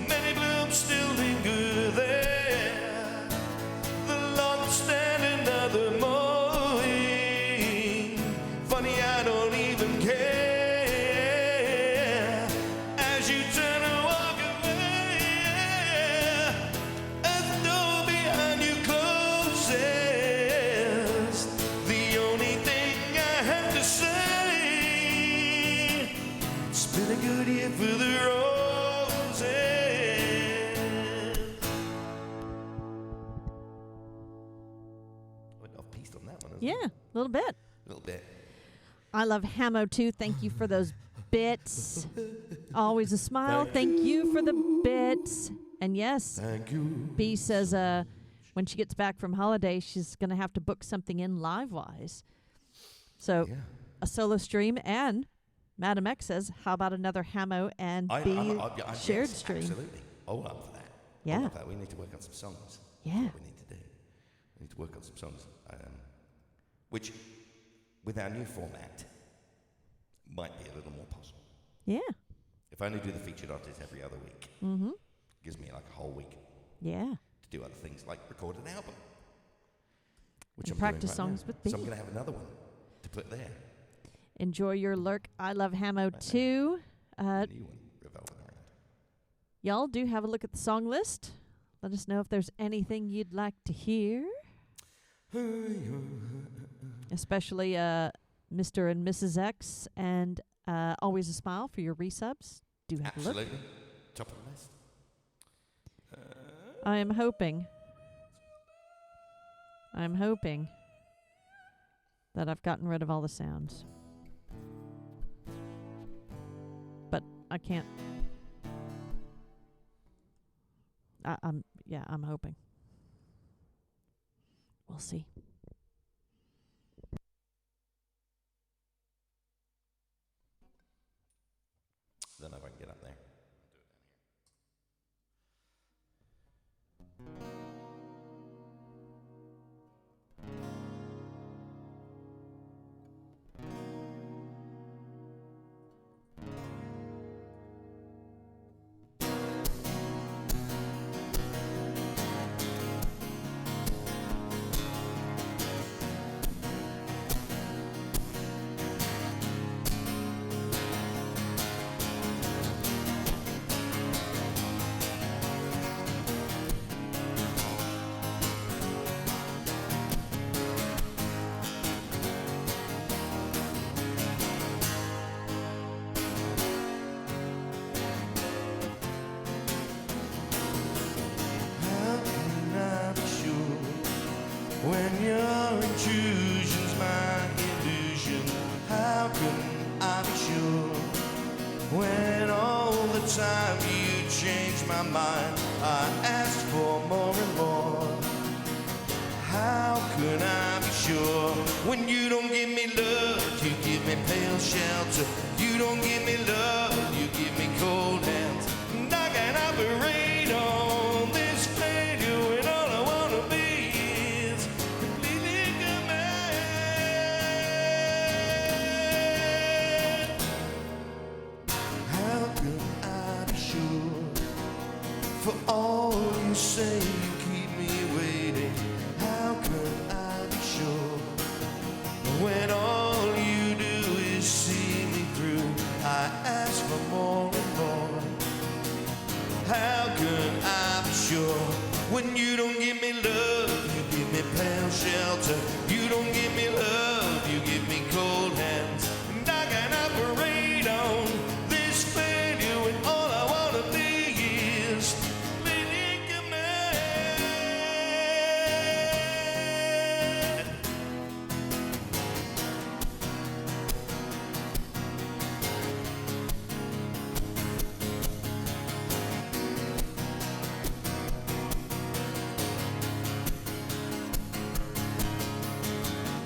many blooms still linger there. The lawn stand another mowing. Funny, I don't even care. As you turn and walk away, as the door behind you closes, the only thing I have to say, it's been a good year for the roses. Went off piste on that one, isn't Yeah, it? a little bit. A little bit. I love Hammo too. Thank you for those bits. Always a smile. Thank you for the bits. And yes, Thank you. B says when she gets back from holiday, she's going to have to book something in live-wise. So Yeah. a solo stream, and Madam X says, how about another Hammo and B shared yes, stream? Absolutely. All up for that. Yeah. All up for that. We need to work on some songs. Yeah. That's what we need to do. We need to work on some songs. Which, with our new format, might be a little more possible. Yeah. If I only do the featured artists every other week, Mm-hmm. gives me like a whole week Yeah. to do other things like record an album. Which And I'm practice doing right songs now. with B. So I'm going to have another one to put there. Enjoy your lurk. I love Hammo too. A new one revolving around. Y'all do have a look at the song list. Let us know if there's anything you'd like to hear. Especially Mr. and Mrs. X and Always a Smile for your resubs. Do have a look. Absolutely. Top of the list. I am hoping that I've gotten rid of all the sounds. But I can't. I'm hoping. We'll see. Don't know if I can get up there. How can I be sure when your intrusion's my illusion? How can I be sure when all the time you change my mind? I ask for more and more. How can I be sure when you don't give me love? You give me pale shelter. You don't give me love. You give me cold hands. And I can operate on this failure when all I wanna be is completely command. How can I be sure for all you say you keep me waiting? How can I be sure when all you do is see me through? I ask for more and more. How can I be sure when you don't give me love? You give me pale shelter. You don't give me love. You give me cold hands. And I can operate on this failure when all I wanna be is completely command.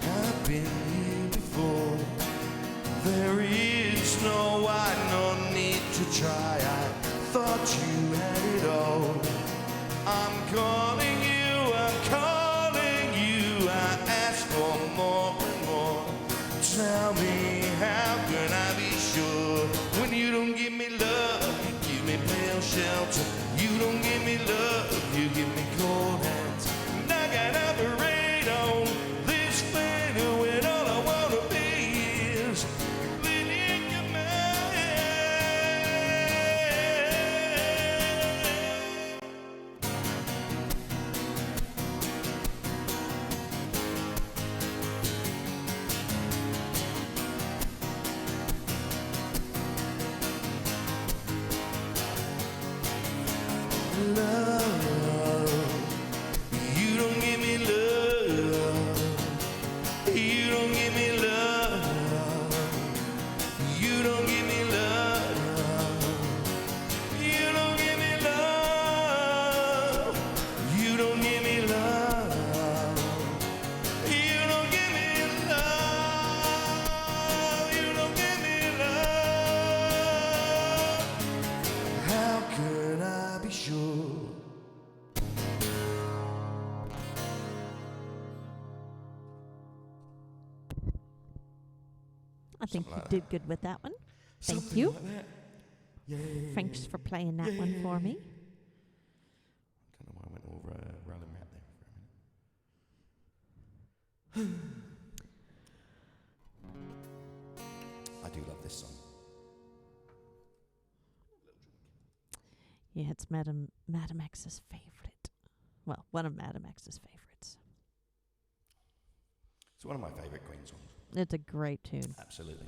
I've been here before. There is no why, no need to try. I thought you had it all. I'm calling you, I'm calling you. I ask for more and more. Tell me, how can I be sure when you don't give me love? You give me pale shelter. You don't give me love. You give me cold hands. And I can operate on this failure when all I wanna be is completely command. Love, you don't give me love. You don't give me love. You don't give me love. You don't give me love. You don't give me love. You don't give me love. You don't give me love. How can I be sure? I think Something like you did good with that one. Thank Something you. like that. Yeah. Thanks for playing that one for me. Don't know why I went over Rolling Rat there for a minute. I do love this song. Yeah, it's Madam X's favorite. Well, one of Madam X's favorites. It's one of my favourite Queen songs. It's a great tune. Absolutely.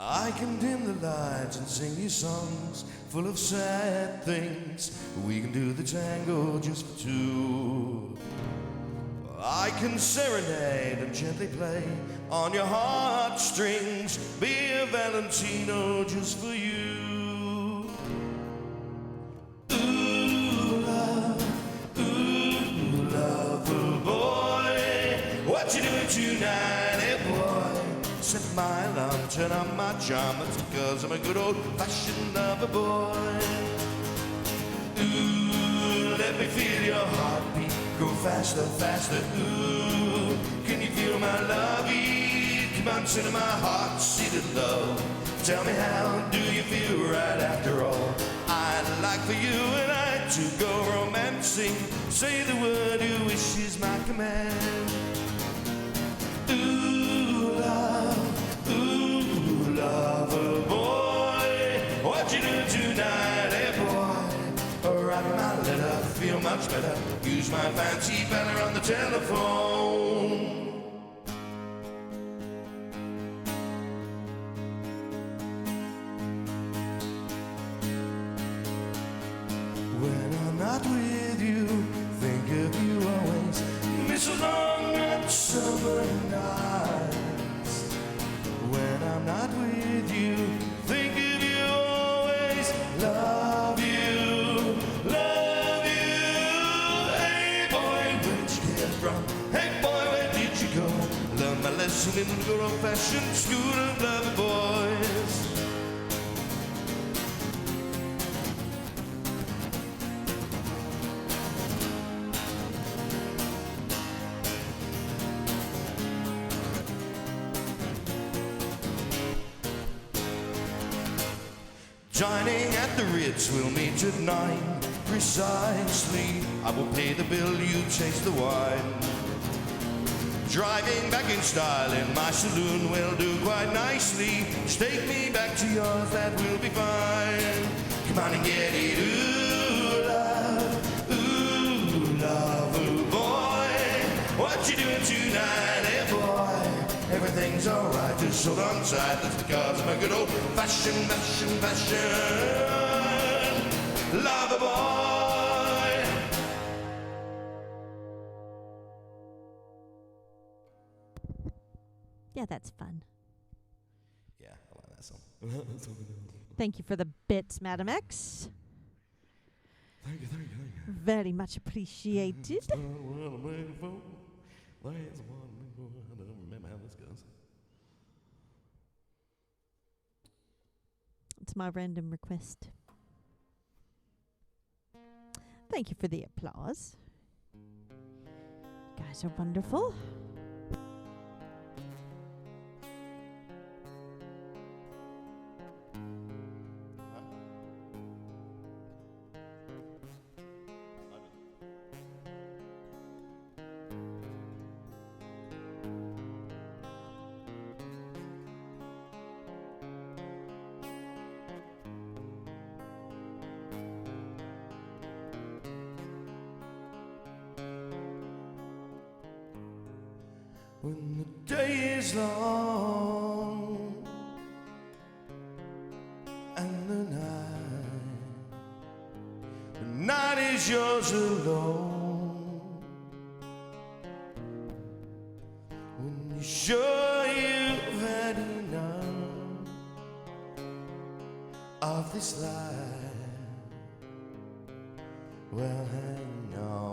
I can dim the lights and sing you songs full of sad things. We can do the tango just for two. I can serenade and gently play on your heartstrings. Be a Valentino just for you. Ooh, lover boy, what you doing tonight, eh, boy? Set my alarm, turn on my charm. That's because I'm a good old-fashioned lover boy. Ooh, let me feel your heartbeat go faster, faster. Ooh, can you feel my love beat? Come on, send my heart, seated love. Tell me, how do you feel right after all? I'd like for you and I to go romancing. Say the word you wish is my command. Ooh, lover boy, what you do tonight, eh, boy? Write my letter, feel much better. Use my fancy banner on the telephone. When I'm not with you, think of you always. Miss a long hot summer nights. When I'm not with you, think of you always. Love you, love you. Hey boy, where'd you get from? Hey boy, where did you go? Learn my lesson in the good old-fashioned school of lover boys. Dining at the Ritz, we'll meet at 9 precisely. I will pay the bill, you taste the wine. Driving back in style in my saloon will do quite nicely. Just take me back to yours, that will be fine. Come on and get it, ooh, lover boy. What you doing tonight, eh, boy? Everything's alright, just hold on tight. That's because I'm a good old-fashioned, lover boy. Yeah, that's fun. Yeah, I like that song. Thank you for the bits, Madam X. Thank you. Very much appreciated. I don't remember how this goes. It's my random request. Thank you for the applause. You guys are wonderful. When the day is long and the night is yours alone. When you're sure you've had enough of this life, well, hang on.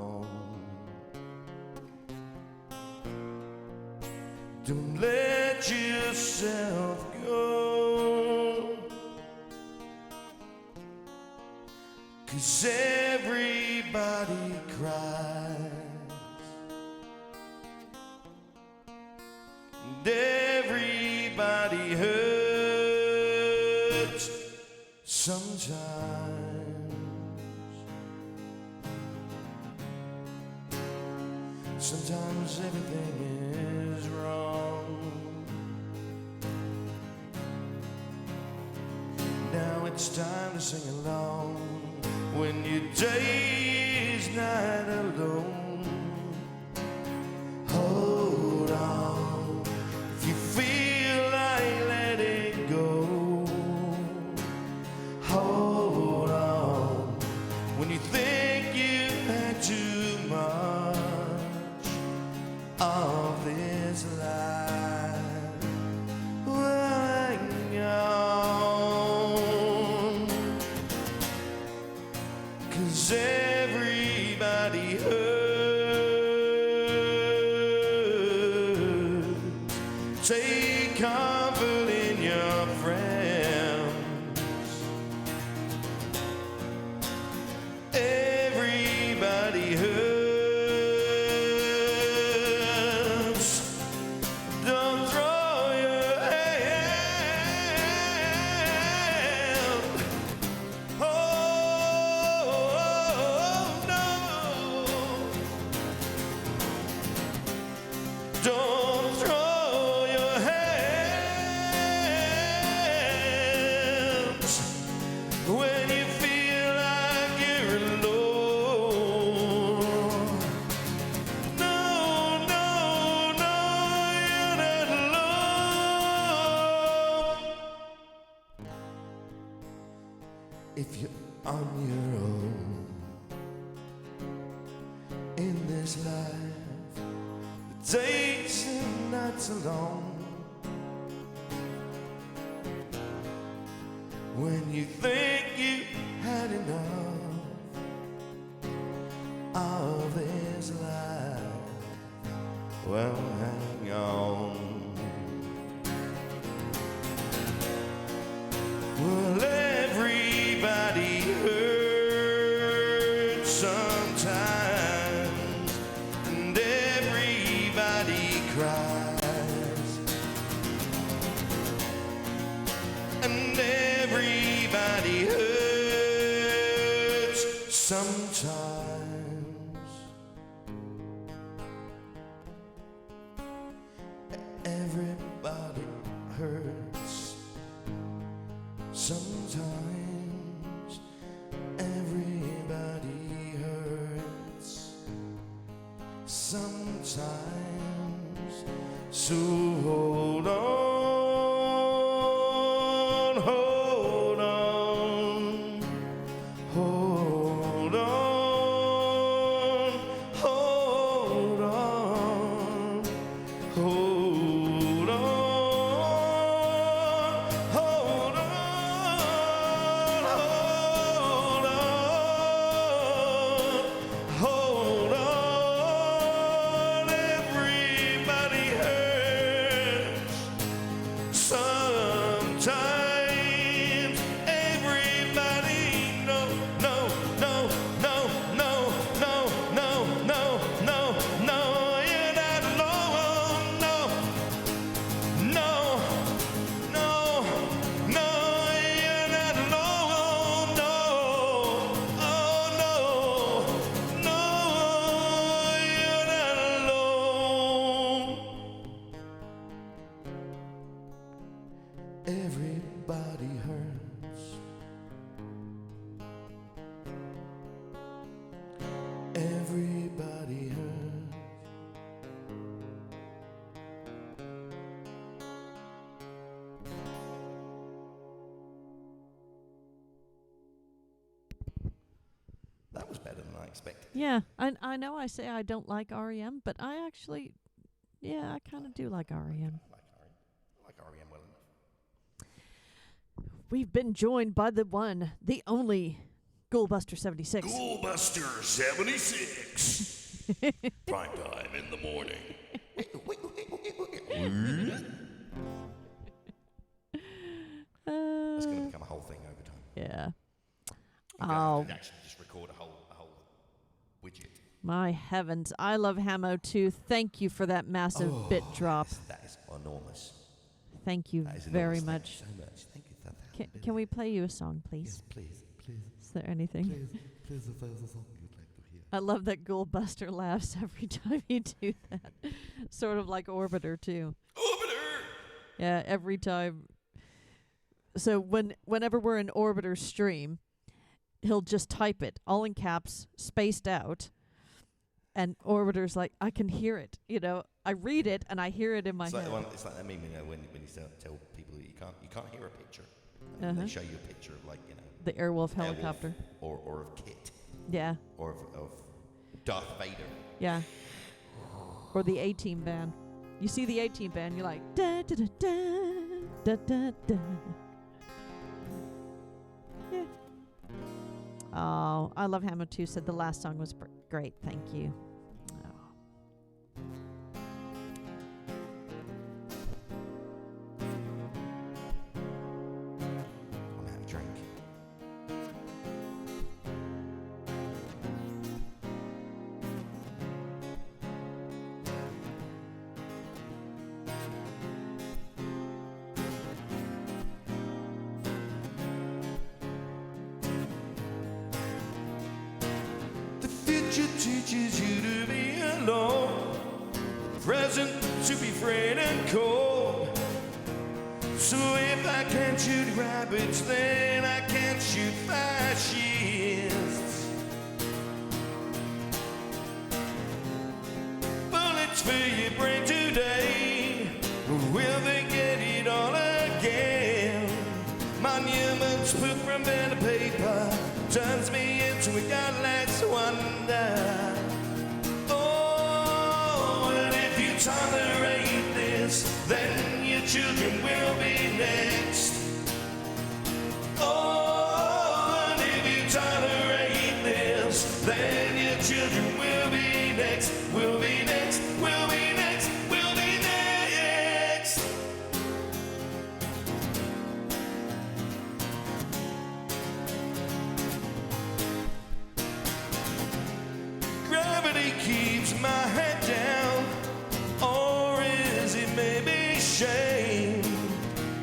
Don't let yourself go, 'cause everybody cries and everybody hurts sometimes. Sometimes everything is wrong. Now it's time to sing along when your day is not alone. Hold on, if you feel like letting go. if you're on your own in this life. The days and nights are long. When you think you had enough of this life, well, hang on. Well, everybody hurts sometimes, and everybody cries, and everybody hurts sometimes. Everybody hurts sometimes. Everybody hurts sometimes. So hold on, hold on, hold on, hold on, hold on, hold on, hold on, hold on. Everybody hurts sometimes. Everybody, no, no, no, no, no, no, no, no, no, no. You're not alone, no, no, no, no. You're not alone, no, oh no, no, you're not alone. Everybody hurts. Everybody hurts. That was better than I expected. Yeah, I know I say I don't like REM, but I actually, yeah, I kind of do like REM. I like REM well enough. We've been joined by the one, the only Ghoulbuster 76. Ghoulbuster 76. Prime time in the morning. That's going to become a whole thing over time. Yeah. You're gonna Oh, have to actually just record a whole widget. my heavens. I love Hammo too. Thank you for that massive bit drop. That is enormous. Thank you That is very enormous. much. Thank you so much. Thank you for that. Can we play you a song, please? Yes, please, please, Is there anything? please, if there's a song you'd like to hear. I love that Ghoulbuster laughs every time you do that. Sort of like Orbiter too. Orbiter! Yeah, every time. So whenever we're in Orbiter's stream, he'll just type it all in caps, spaced out, and Orbiter's like, I can hear it. You know, I read it and I hear it in my It's head. like it's like that meme, you know, when you tell people that you can't hear a picture. And they show you a picture of, like, you know, The Airwolf helicopter. or of Kit, Yeah, or of Darth Vader. yeah. Or the A-Team band. You see the A-Team band, you're like, da da da da da da da. Yeah. Oh, I love Hammo too. Said the last song was great. Thank you. Oh. I'm gonna have a drink. The future teaches you to be alone, present to be afraid and cold. So if I can't shoot rabbits, then I can't shoot fascists. Bullets for your brain today, will they get it all again? Monuments put from pen to paper, turns me into a godless wonder. Oh, and if you tolerate this, then your children will be next. Oh, and if you tolerate this, then your children will be next, will be next, will be next, will be next. Gravity keeps my head down, or is it maybe shame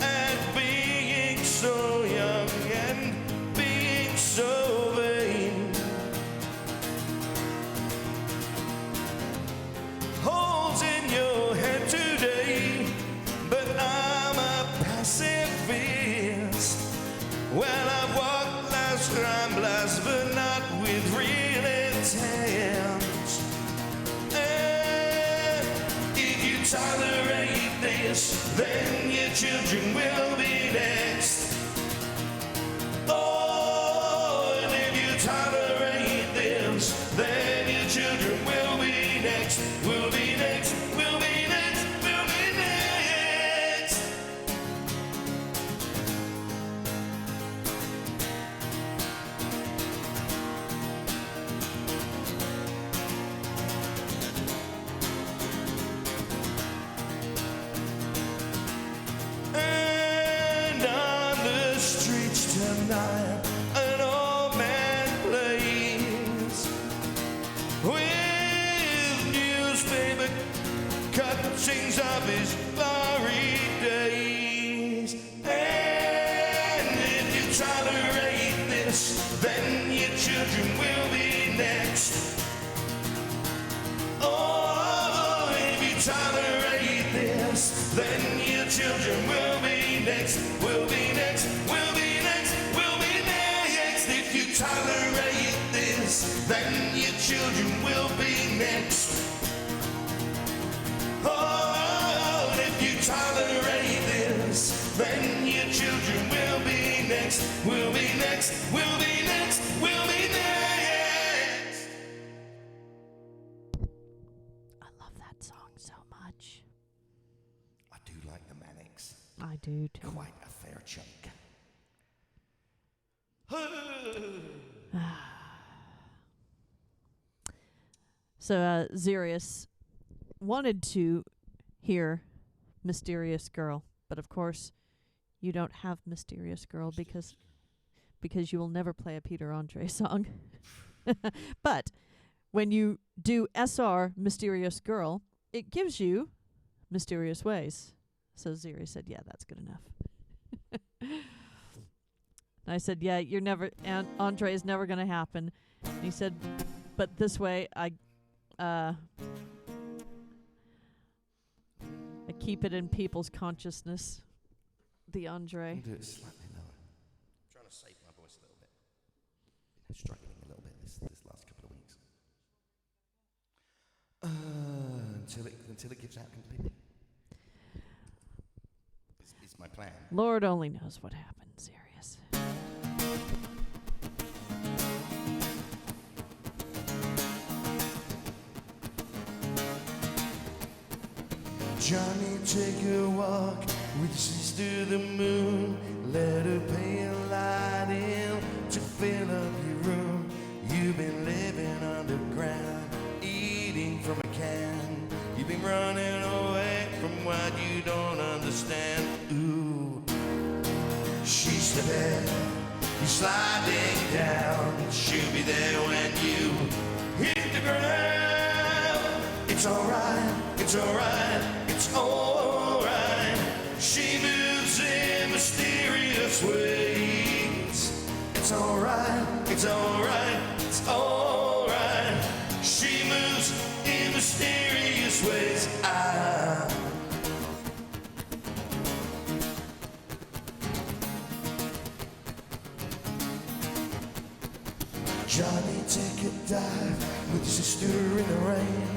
at being so young and being so vain? Holes in your head today, but I'm a pacifist. Well, I've walked last ramblas, but not with real intent. And if you tolerate this, then your children will be next. Oh, and if you tolerate this, then your children will be next, will be next, will be next, will be next. And on the streets tonight, an old man plays with newspaper cuttings of his glory days. And if you tolerate this, then your children will be next. Oh, if you tolerate this, then your children will be next, will be next, will be next, will be next. If you tolerate this, then your children will be next. Oh, if you tolerate this, then your children will be next, will be next, will be next, will be next. I love that song so much. I do like the Manics. I do too. Quite a fair chunk. So Xerius wanted to hear Mysterious Girl, but of course you don't have Mysterious Girl because you will never play a Peter Andre song. But when you do SR Mysterious Girl, it gives you Mysterious Ways. So Xerius said, yeah, that's good enough. And I said, yeah, you're never, Andre is never going to happen. And he said, but this way I keep it in people's consciousness. The Andre. Do it slightly lower. I'm trying to save my voice a little bit. Been struggling a little bit this last couple of weeks. Until it gives out completely. Is my plan. Lord only knows what happened, Xerius. Johnny, take a walk with your sister the moon. Let her pay a light in to fill up your room. You've been living underground, eating from a can. You've been running away from what you don't understand. Ooh, she's the bed, you're sliding down. She'll be there when you hit the ground. It's alright, it's alright, it's alright. She moves in mysterious ways. It's alright, it's alright, it's alright. She moves in mysterious ways. Johnny, take a dive with your sister in the rain.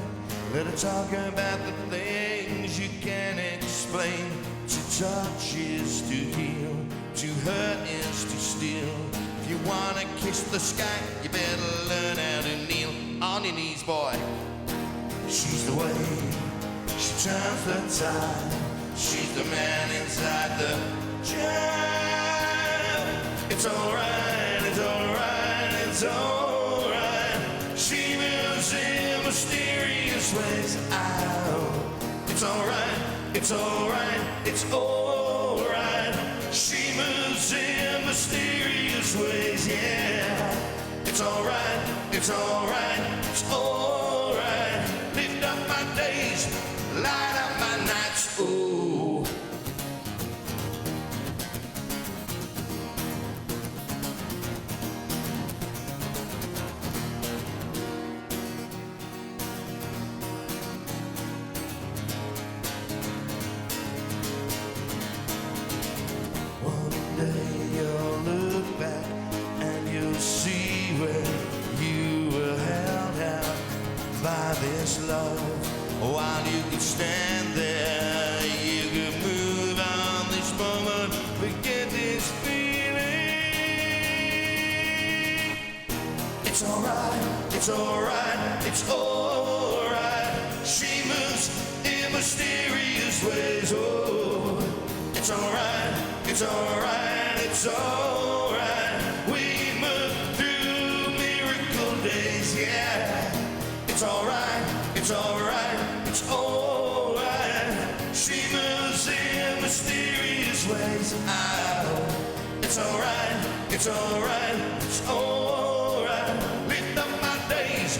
Let her talk about the things you can't explain. To touch is to heal, to hurt is to steal. If you wanna kiss the sky, you better learn how to kneel on your knees, boy. She's the way, she turns the tide. She's the man inside the jam. It's alright, it's alright, it's alright. She moves in mysterious ways. Oh, it's alright, it's alright, it's alright. She moves in mysterious ways, yeah. It's alright, it's alright, it's alright. Lift up my days, light up my nights, ooh. One day you'll look back and you'll see where you were held out by this love. While you could stand there, you could move on this moment, forget this feeling. It's alright, it's alright, it's alright. She moves in mysterious ways, oh. It's alright, it's alright, it's alright. We move through miracle days, yeah. It's alright, it's alright, it's alright. She moves in mysterious ways. Oh, it's alright, it's alright, it's alright. Lift up my days,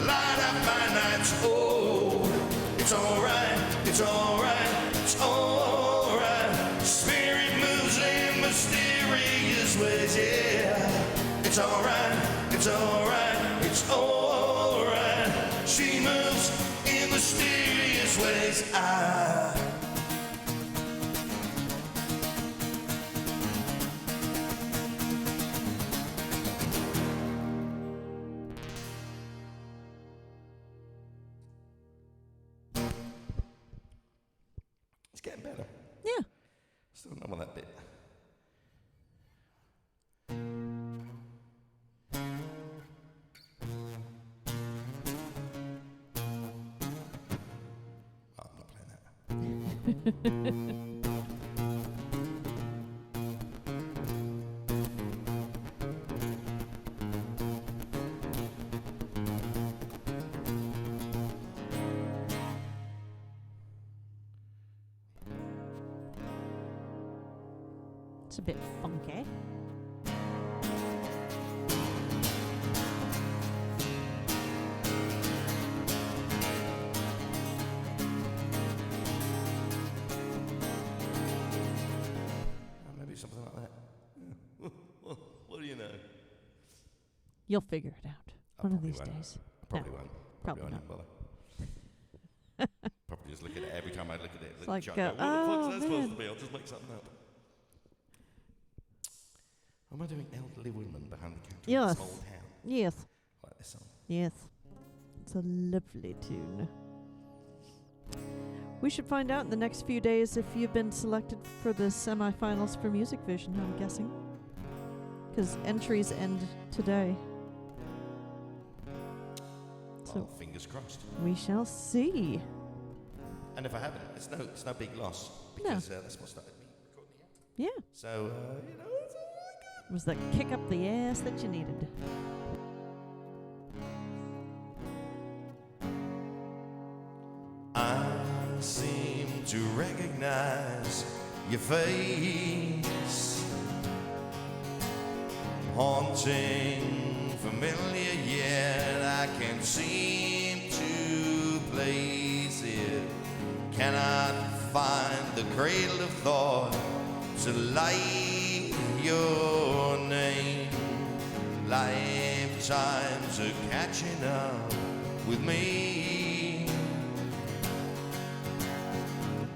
light up my nights. Oh, it's alright, it's alright, it's alright. Spirit moves in mysterious ways, yeah. It's alright, it's alright, it's alright. She moves in mysterious ways. It's getting better. Yeah. Still don't know that bit. Oh, I'm not playing that. It's a bit funky. Maybe something like that. What do you know? You'll figure it out I one of probably these won't. days. I probably No, won't. probably won't not. even bother. Probably just look at it every time I look at it. It's like, go, what the fuck's oh, that supposed man. to be? I'll just make something up. Am I doing elderly women behind the counter in a Yes. small town? Yes. Like this song. Yes. It's a lovely tune. We should find out in the next few days if you've been selected for the semifinals for Music Vision, I'm guessing. Because entries end today. So Well, fingers crossed. we shall see. And if I haven't, it's no big loss No. because that's what started me recording the album. Yeah. So you know, it's all right. It was the kick up the ass that you needed. I seem to recognize your face, haunting, familiar, yet I can't seem to place it. Cannot find the cradle of thought to light your name. Lifetimes are catching up with me.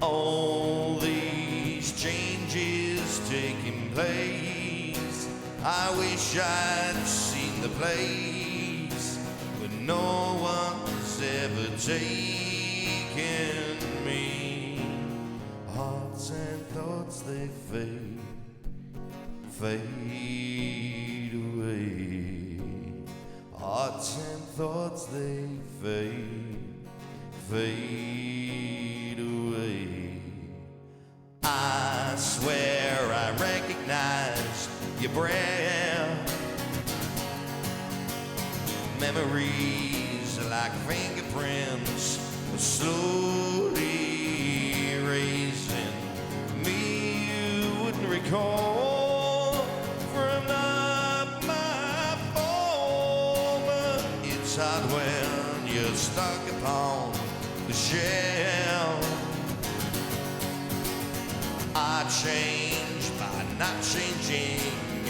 All these changes taking place, I wish I'd seen the place, but no one's ever taken me. Hearts and thoughts, they fade away. Hearts and thoughts, they fade away. I swear I recognize your breath. Memories like fingerprints slowly erasing me. You wouldn't recall from my former. It's hard when you're stuck upon the shelf. I change by not changing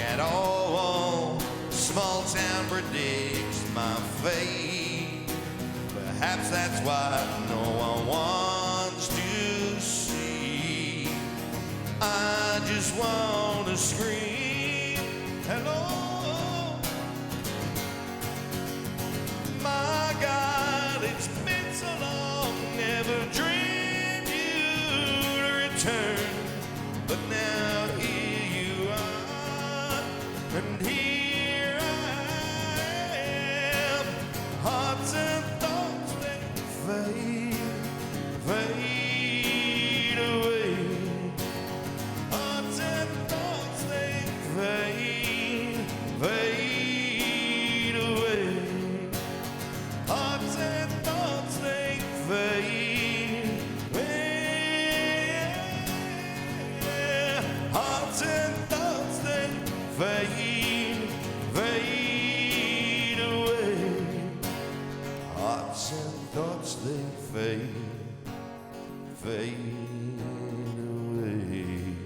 at all. Small town predicts my fate. Perhaps that's why no one wants to see. I just want to scream, hello. My God, it's been so long, never dreamed you'd return. But now here you are, and here I am. Hearts and thoughts, they fade away. Hearts and thoughts, they fade away. Hearts and thoughts, they fade away. Hearts and thoughts, they fade away. Hearts and thoughts, they fade away.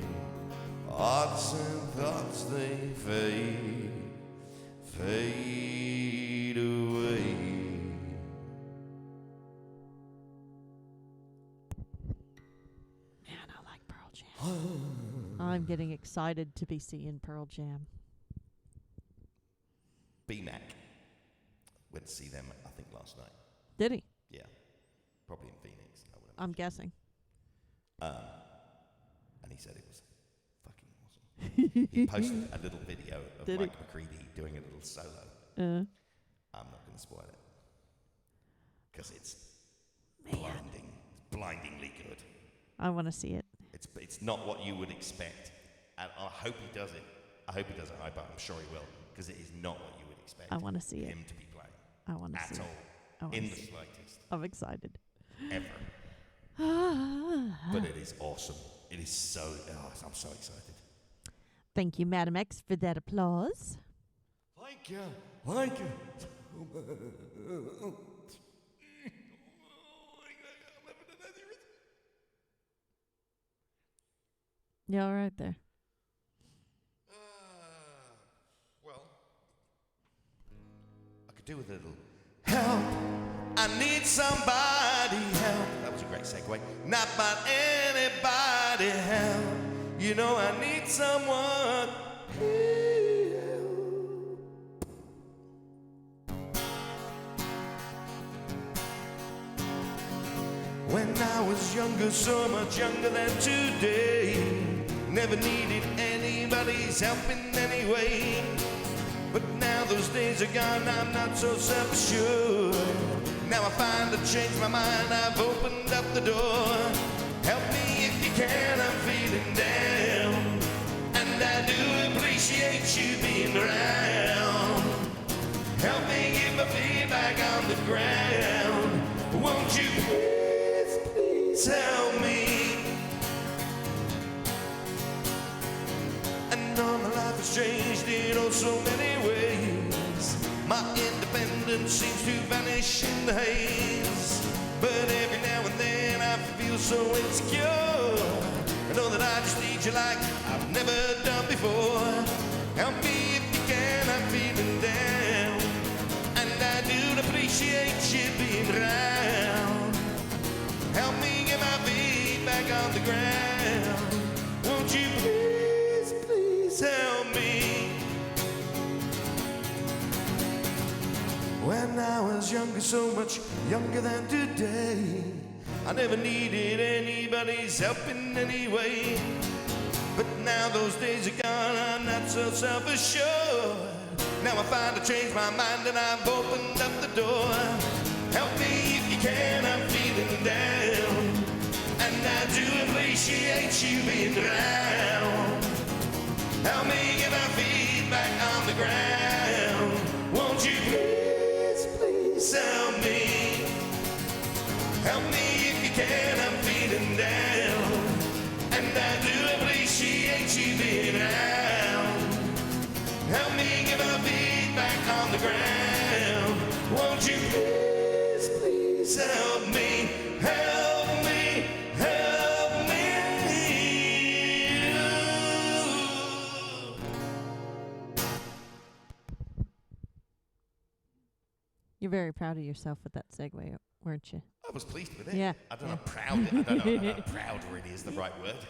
Hearts and thoughts, they fade away. Man, I like Pearl Jam. I'm getting excited to be seeing Pearl Jam. B-Mac went to see them, I think, last night. Did he? Yeah, probably in Phoenix. I would I'm guessing. imagine. And he said it was fucking awesome. He posted a little video of Did Mike McCready doing a little solo. I'm not going to spoil it because it's blinding. It's blindingly good. I want to see it. It's not what you would expect, and I hope he does it. I'm sure he will, because it is not what you would expect. I want to see him to be playing. I want to see at it. all, in the slightest, I'm excited. ever. But it is awesome. It is so. I'm so excited. Thank you, Madam X, for that applause. Thank you. Thank you. You all right there? Well, I could do with a little help. I need somebody help. That was a great segue. Not about anybody help. You know I need someone help. When I was younger, so much younger than today, never needed anybody's help in any way. But now those days are gone, I'm not so self-assured. Now I find I've changed my mind, I've opened up the door. Help me if you can, I'm feeling down, and I do appreciate you being around. Help me get my feet back on the ground. Won't you please help me? And all my life has changed in oh so many ways. My independence seems to vanish in the haze. But every now and then I feel so insecure. I know that I just need you like I've never done before. Help me if you can, I'm feeling down, and I do appreciate you being around. Help me get my feet back on the ground. Won't you please, please help me? When I was younger, so much younger than today, I never needed anybody's help in any way. But now those days are gone, I'm not so self-assured. Now I finally changed my mind and I've opened up the door. Help me if you can, I'm feeling down. And I do appreciate you being around. Help me get my feet back on the ground. Won't you please, please help me? Help me if you can, I'm feeling down. And I do appreciate you being around. Help me get my feet back on the ground. Won't you please, please help me? Help me, help me. You're very proud of yourself with that segue, weren't you? I was pleased with it. Yeah. I don't know how proud I don't know how proud really is the right word.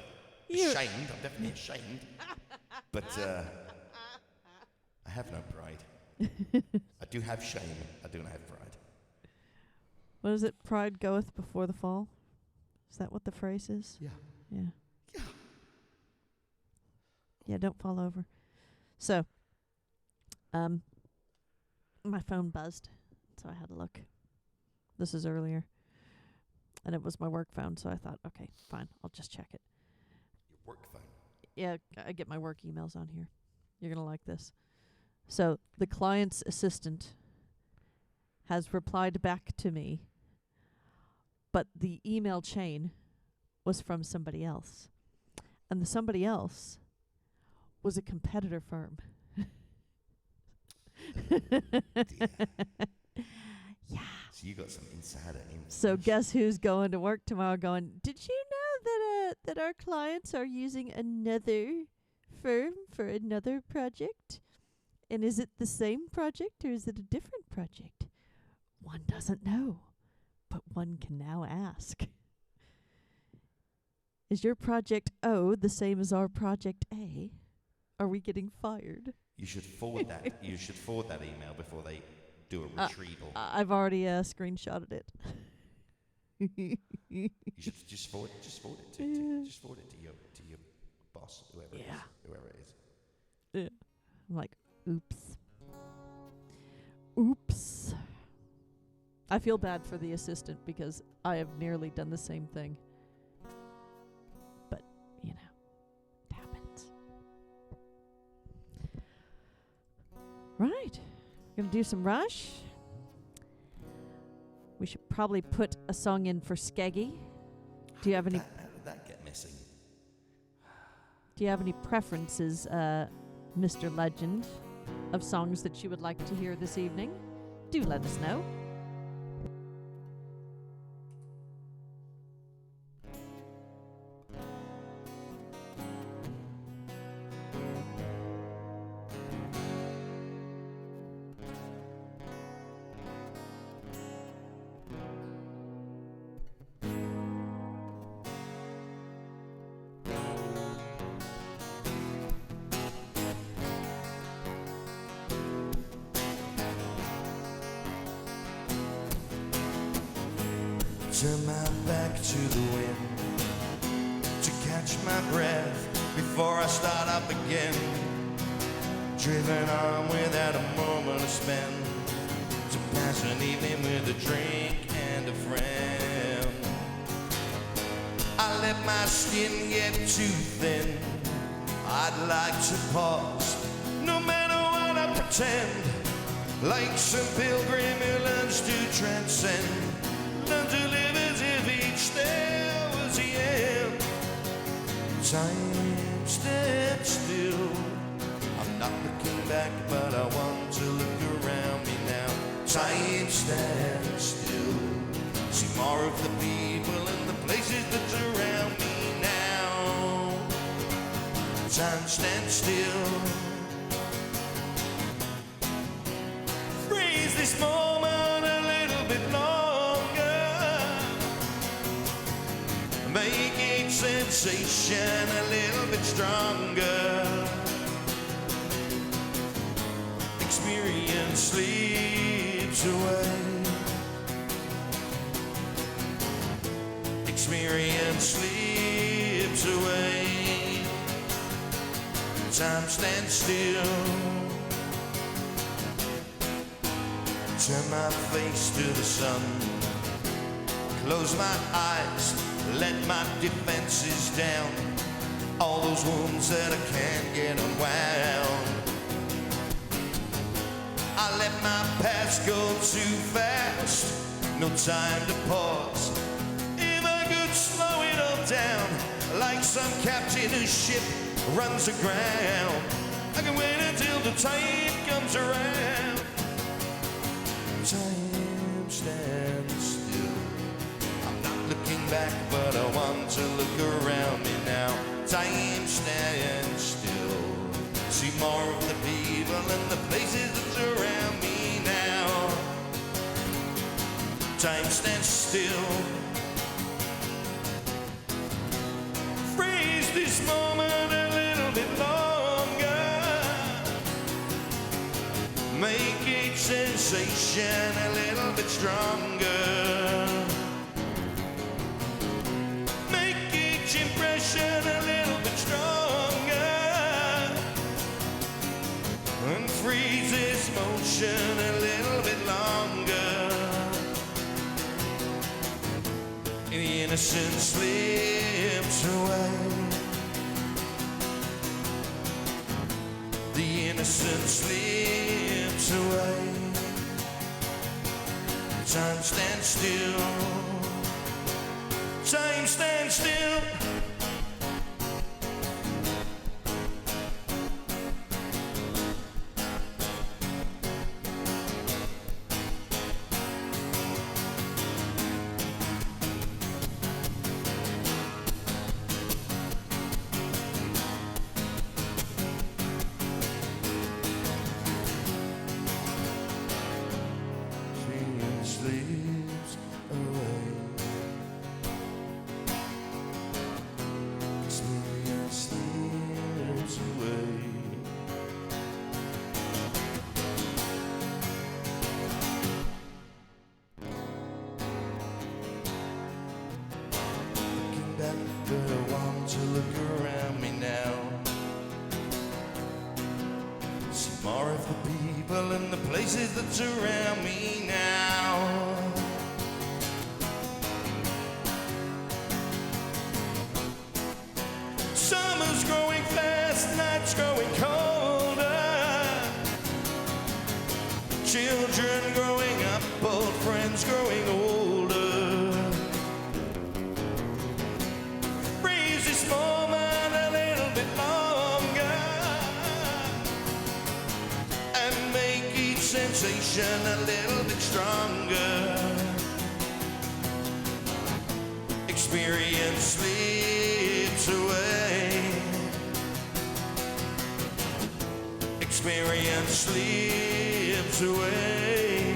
You- Ashamed, I'm definitely ashamed. But I have no pride. I do have shame. I do not have pride. What is it? Pride goeth before the fall? Is that what the phrase is? Yeah. Yeah. Yeah. Yeah, don't fall over. So, my phone buzzed, so I had to look. This is earlier. And it was my work phone, so I thought, okay, fine, I'll just check it. Your work phone. Yeah, I get my work emails on here. You're going to like this. So, the client's assistant has replied back to me, but the email chain was from somebody else. And the somebody else was a competitor firm. Yeah. So you got some insider information. So guess who's going to work tomorrow going, did you know that our clients are using another firm for another project? And is it the same project or is it a different project? One doesn't know, but one can now ask. Is your project O the same as our project A? Are we getting fired? You should forward that. You should forward that email before they do a retrieval. I've already screenshotted it. You should just forward it to your boss, whoever it is. Yeah. I'm like, oops. Oops. I feel bad for the assistant because I have nearly done the same thing. But, you know, it happens. Right. Gonna do some Rush. We should probably put a song in for Skeggy. Do you have any? How did that get missing? Do you have any preferences, Mr. Legend, of songs that you would like to hear this evening? Do let us know. Turn my back to the wind to catch my breath before I start up again. Driven on without a moment to spend, to pass an evening with a drink and a friend. I let my skin get too thin. I'd like to pause, no matter what I pretend. Like some pilgrim who learns to transcend. Learn to live as if each day was the end. Time stands still. I'm not looking back, but I want to look around me now. Time stands still. See more of the people and the places that surround me now. Time stands still. Freeze this moment a little bit longer. Make each sensation a little bit stronger. Experience slips away. Experience slips away. Time stands still. Turn my face to the sun, close my eyes, let my defenses down, all those wounds that I can't get unwound. I let my past go too fast, no time to pause. If I could slow it all down, like some captain whose ship runs aground, I can wait until the tide comes around. Time stands still. I'm not looking back, but I want to look around me now. Time stands still. See more of the people and the places that surround me now. Time stands still. Freeze this moment a little bit longer. Make each sensation a little bit stronger. Make each impression a little bit stronger. And freeze this motion a little bit longer. The innocence slips away. The innocence slips away. Time stands still. Time stands still. Sleeps away. Experience slips away. Looking back, but I want to look around me now. See more of the people and the places that surround me now. Summer's growing fast, nights growing colder. Children growing up, old friends growing older. Freeze this moment a little bit longer. And make each sensation a little bit stronger. Experience slips away. Experience slips away.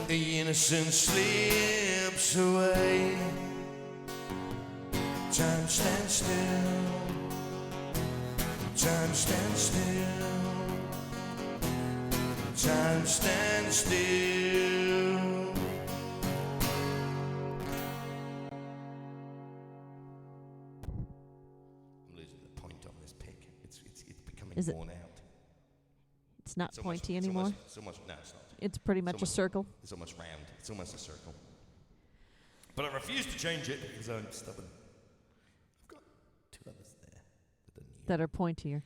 The innocence slips away. Time stands still. Time stands still. Time stands still. I'm losing the point on this pick. It's becoming Is it- worn out. It's not It's almost- pointy it's anymore. almost, no, it's not. It's pretty much a almost- circle. It's almost round. It's almost a circle. But I refuse to change it because I'm stubborn. I've got two others there that are new. That are pointier.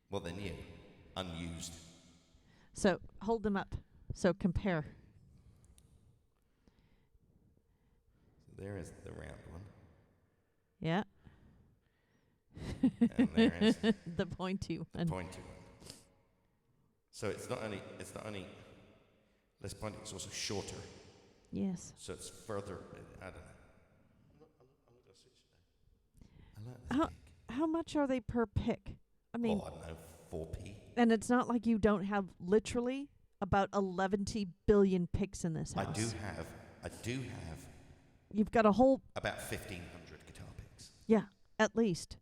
Well, they're new, unused. So hold them up. So compare. There is the round one, Yeah. and there is The pointy the one. pointy one. So it's not only less pointy, it's also shorter. Yes. So it's further. I don't know. I'm not gonna switch today. I like this How pick. how much are they per pick? I mean, I don't know, 4p. and it's not like you don't have literally about 11 billion picks in this house. I do have You've got a whole, about 1,500 guitar picks. yeah, at least.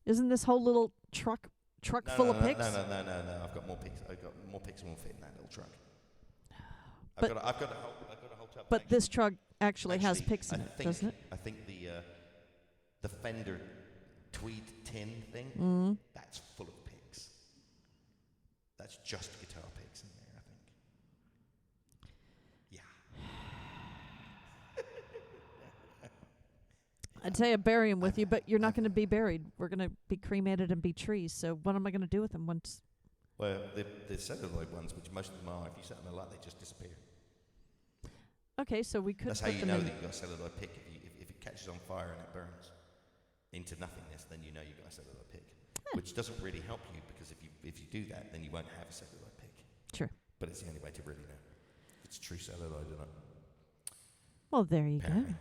Isn't this whole little truck full of picks? No. I've got more picks. I've got more picks than will fit in that little truck. But- I've got a whole tub. But this truck actually has Actually, picks in I it, think- doesn't it? I think the Fender tweed tin thing, Mm. that's full of picks. That's just guitar picks in I'd say I bury them with you, but you're not going to be buried. We're going to be cremated and be trees. So what am I going to do with them once? Well, the celluloid ones, which most of them are, if you set them alight, they just disappear. Okay, so we could. That's put how you them know in. that you've got a celluloid pig. If it catches on fire and it burns into nothingness, then you know you've got a celluloid pig. Which doesn't really help you, because if you do that, then you won't have a celluloid pig. True. But it's the only way to really know if it's true celluloid or not. Well, there you Apparently, go.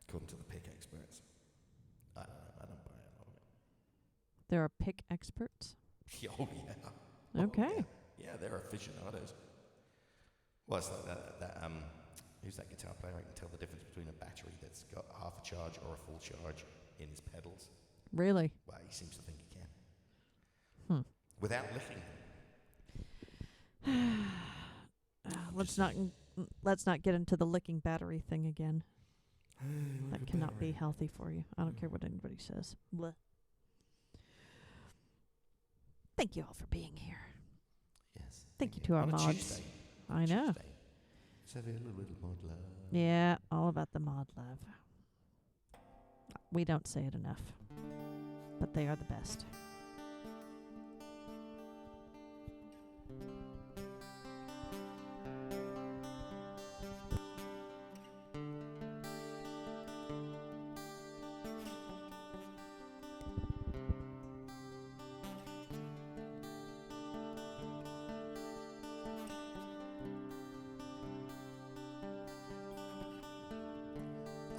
according to the pig experts. I don't know. I don't buy it. There are pick experts. Oh yeah. Okay. Yeah, they're aficionados. Well, it's like that who's that guitar player? I can tell the difference between a battery that's got half a charge or a full charge in his pedals. Really? Well, he seems to think he can. Without licking them. Let's not get into the licking battery thing again. That cannot be healthy for you. I don't care what anybody says. Blech. Thank you all for being here. Yes. Thank you to our On a mods. Tuesday. I know. Tuesday. Let's have a little mod love. Yeah, all about the mod love. We don't say it enough, but they are the best.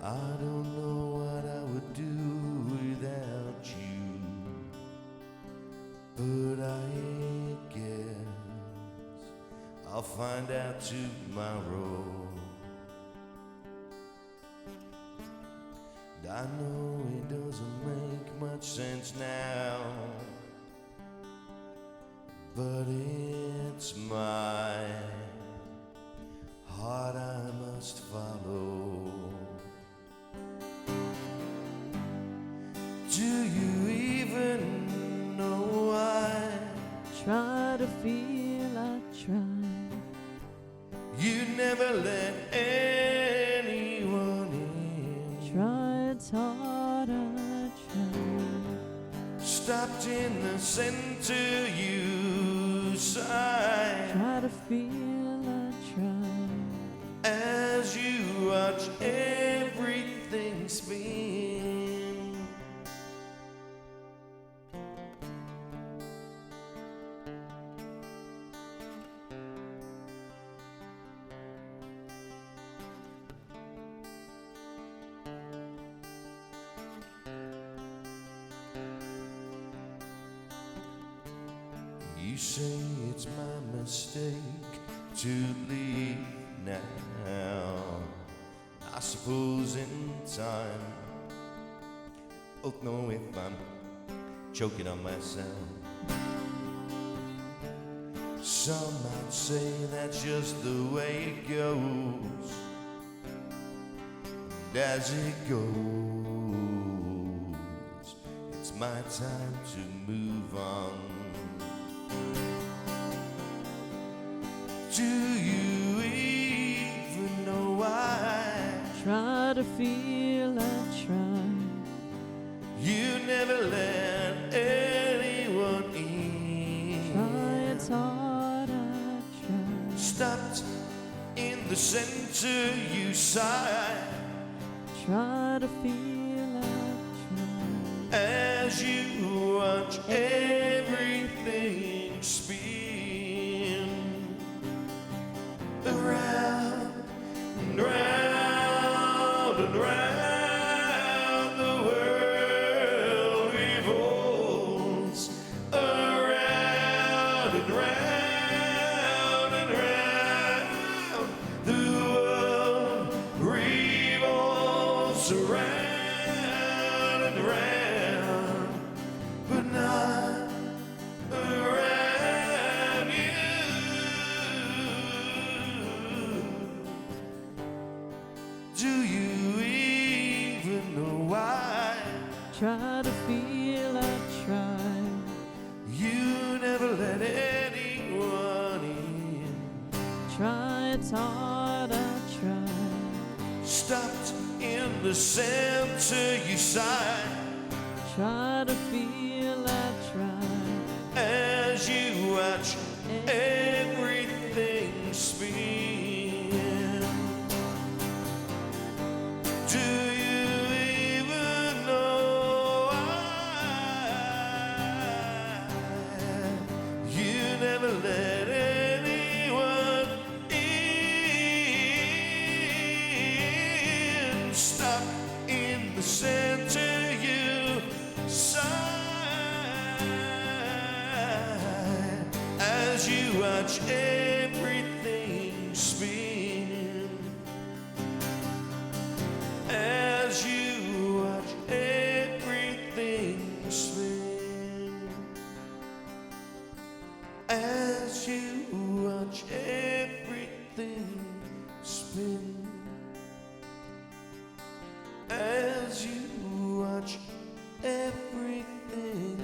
I don't know what I would do without you, but I guess I'll find out tomorrow. And I know it doesn't make much sense now, but it's my heart I must follow. Do you even know why Try to feel, I try. you never let anyone in? Try, it's hard, I try. Stopped in the center, you sigh Try to feel, I try. as you watch everything spin. You say it's my mistake to leave now. I suppose in time both know if I'm choking on myself. Some might say that's just the way it goes. And as it goes, it's my time to move on. Do you even know why Try to feel, I try. you never let anyone in? Try, it's hard, I try. Stopped in the center, you sigh Try to feel, I try. as you watch everything spin around and round and round. The world revolves around and round and round. The world revolves around and round, but not around you. Do you even know why Try to feel, I try. you never let anyone in? Try, it's hard, I try. Stopped in the the center you sigh. Try to feel, I try. As you watch everything spin. Do you even know why you never let anyone in? Stuck in the center you sigh as you watch everything spin. As you watch everything spin. As you watch everything spin. As you watch everything.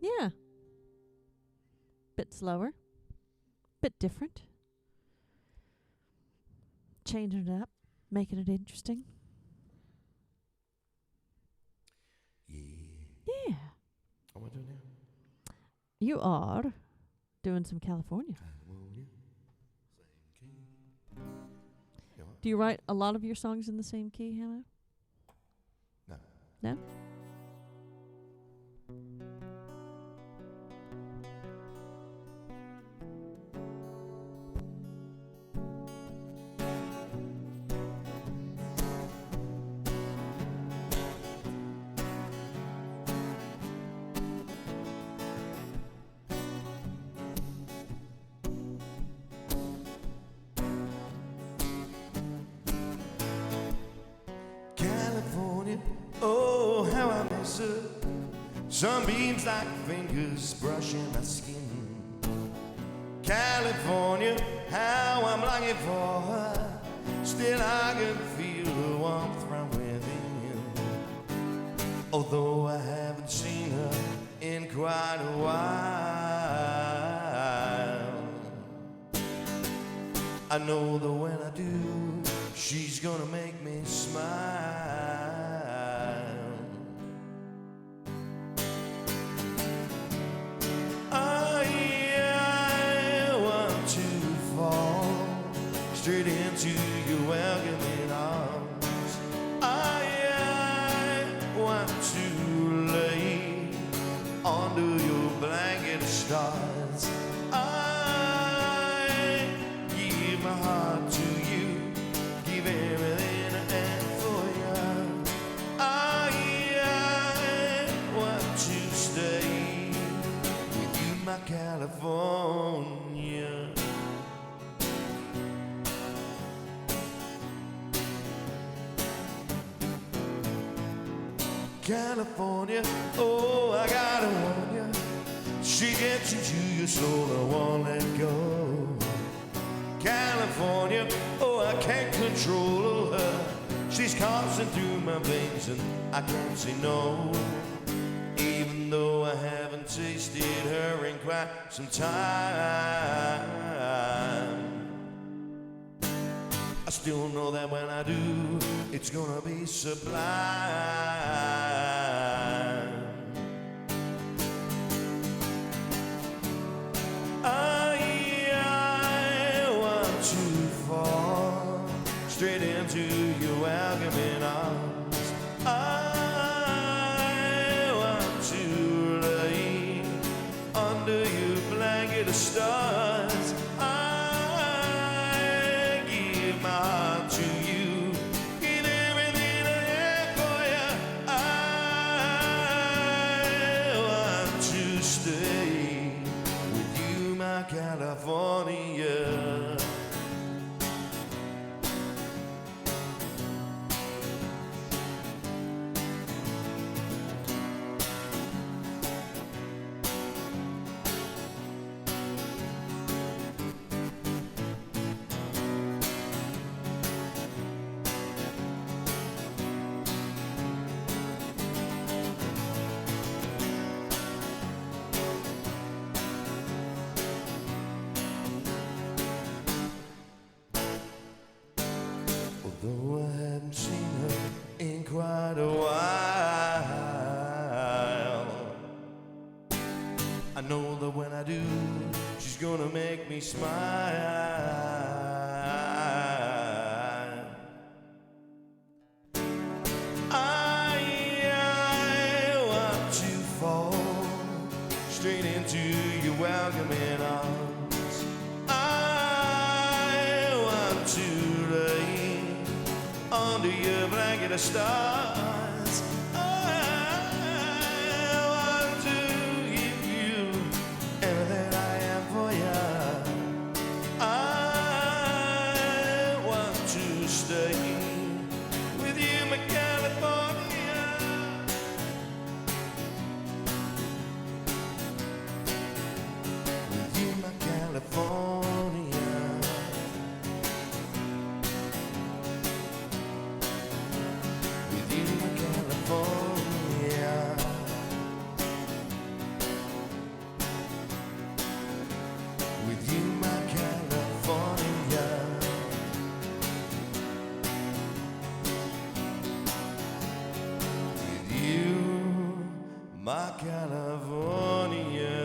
Yeah. Bit slower. Bit different. Changing it up. Making it interesting. Yeah. What am I doing now? You are doing some California. Do you write a lot of your songs in the same key, Hammo? No. No? California, oh how I miss her. Sunbeams like fingers brushing my skin. California, how I'm longing for her. Still I can feel the warmth from within. Although I haven't seen her in quite a while, I know that when I do, she's gonna make me smile. I want to fall straight into your welcoming arms. I want to lay under your blanket of stars. I give my heart to you, give everything I am for you. I want to stay with you, my California. California, oh, I gotta warn you. She gets into your soul, I won't let go. California, oh, I can't control her. She's coursing through my veins and I can't say no. Even though I haven't tasted her in quite some time, I still know that when I do, it's gonna be sublime. I want to fall straight into your welcoming arms. I want to lay under your blanket of stars. I give my heart to you, give everything I have for you. I want to stay with you, my California. smile. I want to fall straight into your welcoming arms. I want to lay under your blanket of stars. I want to give you everything I am for you. I want to stay with you, my California. With you, my California. With you, my California. With you, my California. With you, my California.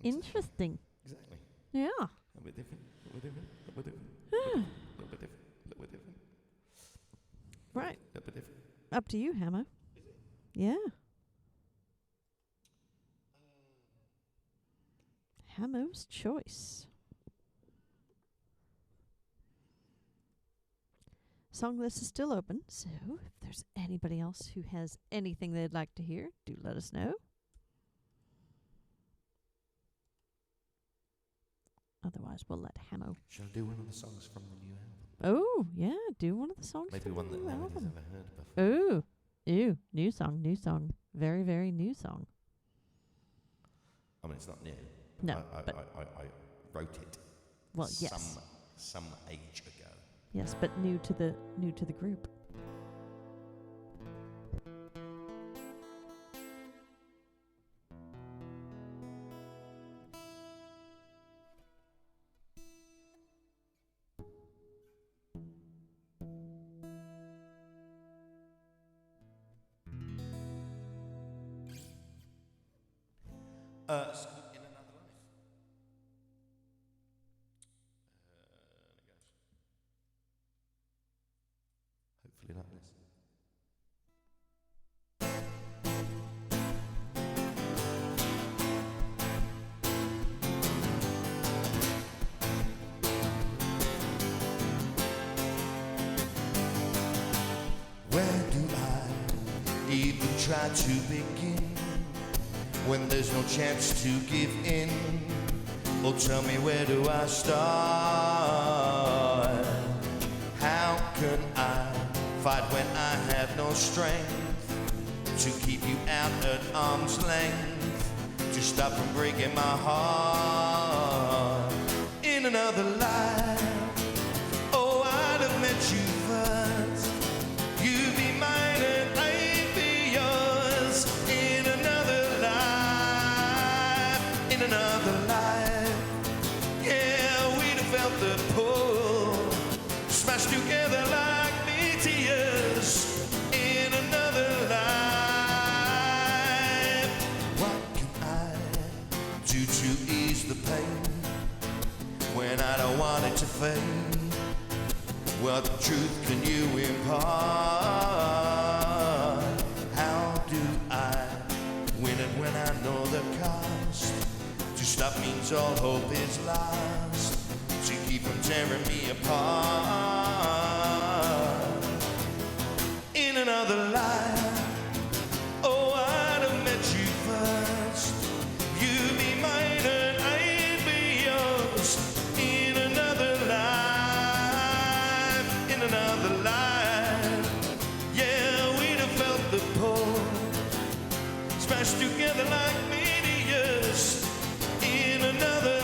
Interesting. Exactly. Yeah. A bit different, a bit different, a bit different, a bit different, a bit different, Right. a bit different. Up to you, Hammo. Yeah. Hammo's choice. Song list is still open, so if there's anybody else who has anything they'd like to hear, do let us know. Otherwise, we'll let Hammo. Should I do one of the songs from the new album? Oh, yeah, do one of the songs. Maybe from one the that new nobody's album. ever heard before. Oh, ew, new song, new song. Very, very new song. I mean, it's not new. No, I but wrote it. well, yes, Some age ago. yes, but new to the group. In Another Life. There it goes. Hopefully like this. Where do I even try to begin when there's no chance to give in? Oh, tell me, where do I start? How can I fight when I have no strength to keep you out at arm's length, to stop from breaking my heart? In another life, oh, I'd have met you first. You'd be mine and I'd be yours. In another life, in another life, yeah, we'd have felt the pull, smashed together like meteors. In another life, what can I do to ease the pain when I don't want it to fade? What truth can you impart? How do I win it when I know the cost? To stop means all hope is lost, to keep from tearing me apart. In another life, oh, I'd have met you first. You'd be mine and I'd be yours. In another life, in another life, yeah, we'd have felt the pull, smashed together like meteors. In another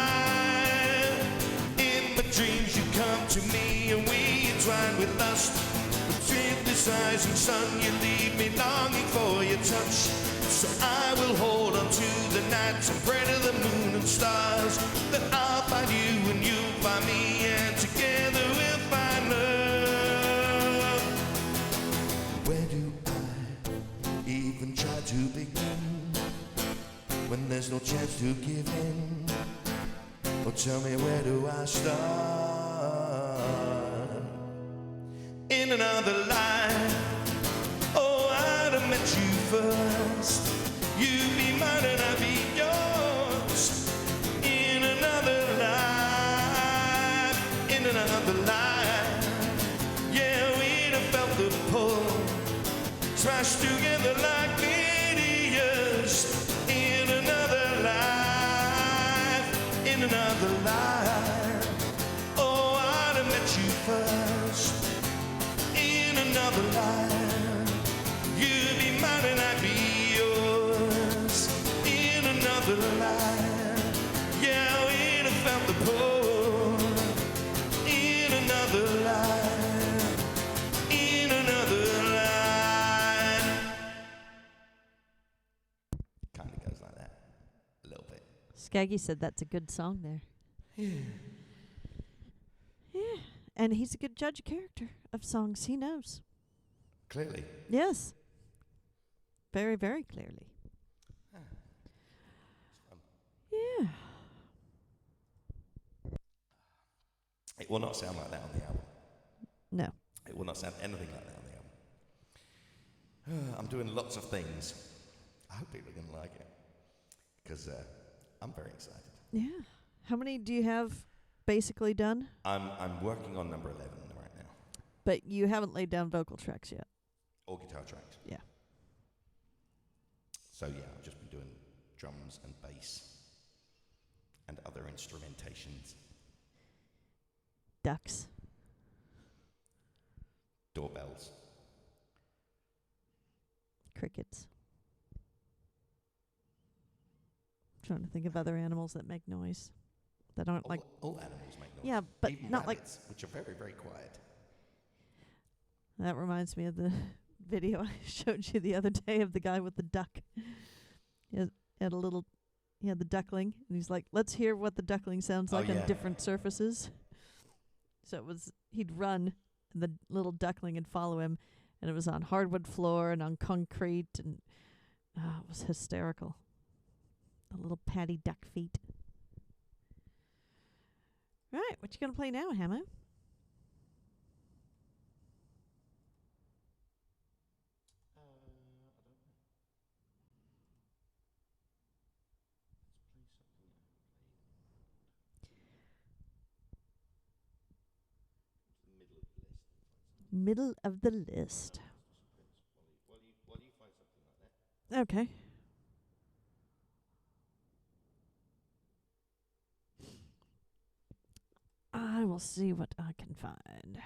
life, in my dreams you come to me and we entwine with lust. Between this eyes and sun, you leave me longing for your touch. So I will hold on to the night and pray to the moon and stars that I'll find you and you'll find me, and together to begin, when there's no chance to give in. Oh, tell me, where do I start? In another life, oh, I'd have met you first. You'd be mine and I'd be yours. In another life, in another life, yeah, we'd have felt the pull, smashed together like meteors. In another life, in another life, oh, I'd have met you first. In another life, you'd be mine and I'd be yours. In another life, yeah, we'd have felt the pull. In another life, in another life. Kind of goes like that, a little bit. Skaggy said that's a good song there. Yeah. And he's a good judge of character of songs he knows. Clearly. Yes. Very, very clearly. Yeah. It will not sound like that on the album. No. It will not sound anything like that on the album. I'm doing lots of things. I hope people are going to like it, because I'm very excited. Yeah. How many do you have basically done? I'm working on number 11 right now. But you haven't laid down vocal tracks yet. Or guitar tracks. Yeah. So yeah, I've just been doing drums and bass and other instrumentations. Ducks. Doorbells. Crickets. Trying to think of other animals that make noise. That aren't like... All animals make noise. Yeah, but even not rabbits, which are very, very quiet. That reminds me of the video I showed you the other day of the guy with the duck. He had the duckling, and he's like, let's hear what the duckling sounds like on different surfaces. So he'd run, and the little duckling would follow him, and it was on hardwood floor and on concrete, and it was hysterical. The little patty duck feet. Right, what you gonna play now, Hammo? Middle of the list. While you find something like that. Okay. I will see what I can find.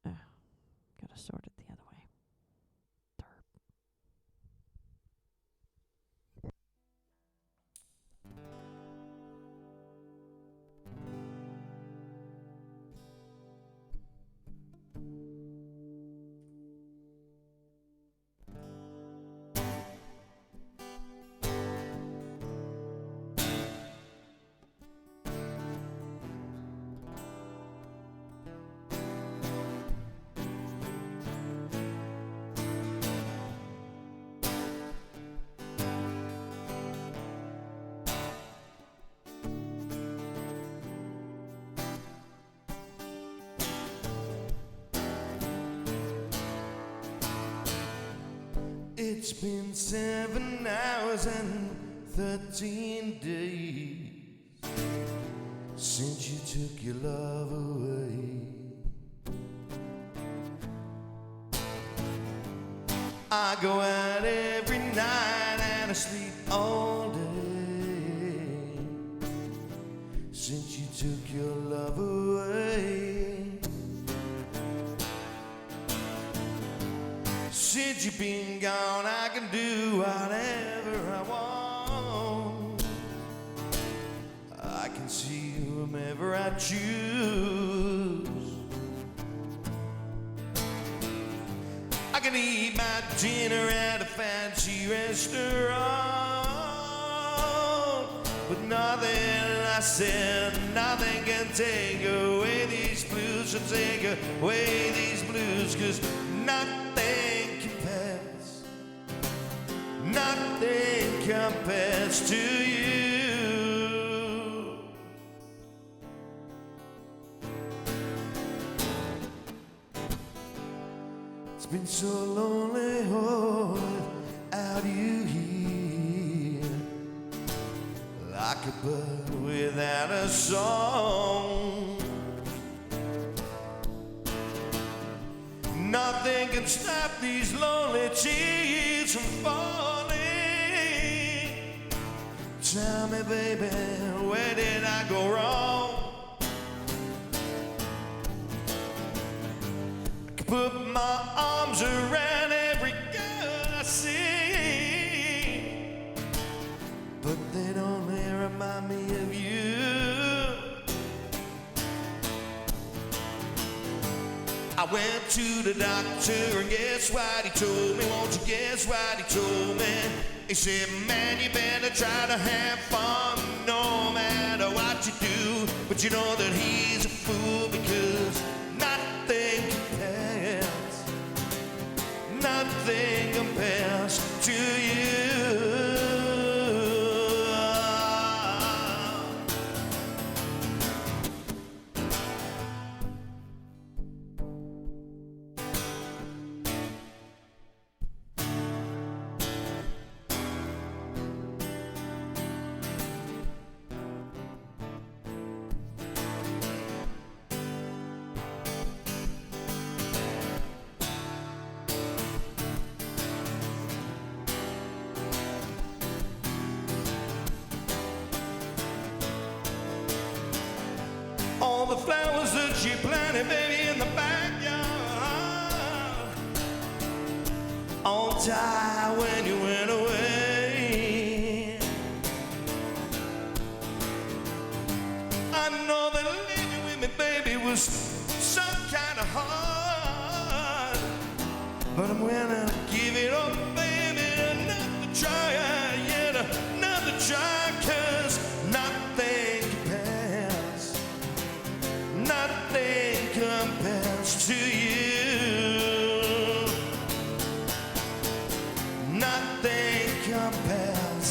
Gotta sort it the other way. Derp. It's been 7 hours and 13 days since you took your love away. I go out every night and I sleep all day since you took your love away. Since you've been gone, I can do whatever I want. I can see whomever I choose. I can eat my dinner at a fancy restaurant, but nothing, I said, nothing can take away these blues to take away these blues, 'cause nothing compares, nothing compares to you. It's been so lonely without you here, like a bird without a song. Nothing can stop these lonely tears from falling. Tell me, baby, where did I go wrong? I could put my arms around every girl I see, but they'd only remind me of you. I went to the doctor and guess what he told me? Won't you guess what he told me? He said, man, you better try to have fun no matter what you do. But you know that he's a fool, because nothing compares, nothing compares to you. All the flowers that you planted, baby, in the backyard, all died when you went away. I know that living with me, baby, was some kind of hard, but I'm willing to give it up, baby, another try, yeah, another try, 'cause nothing compares, nothing compares to you. Nothing compares,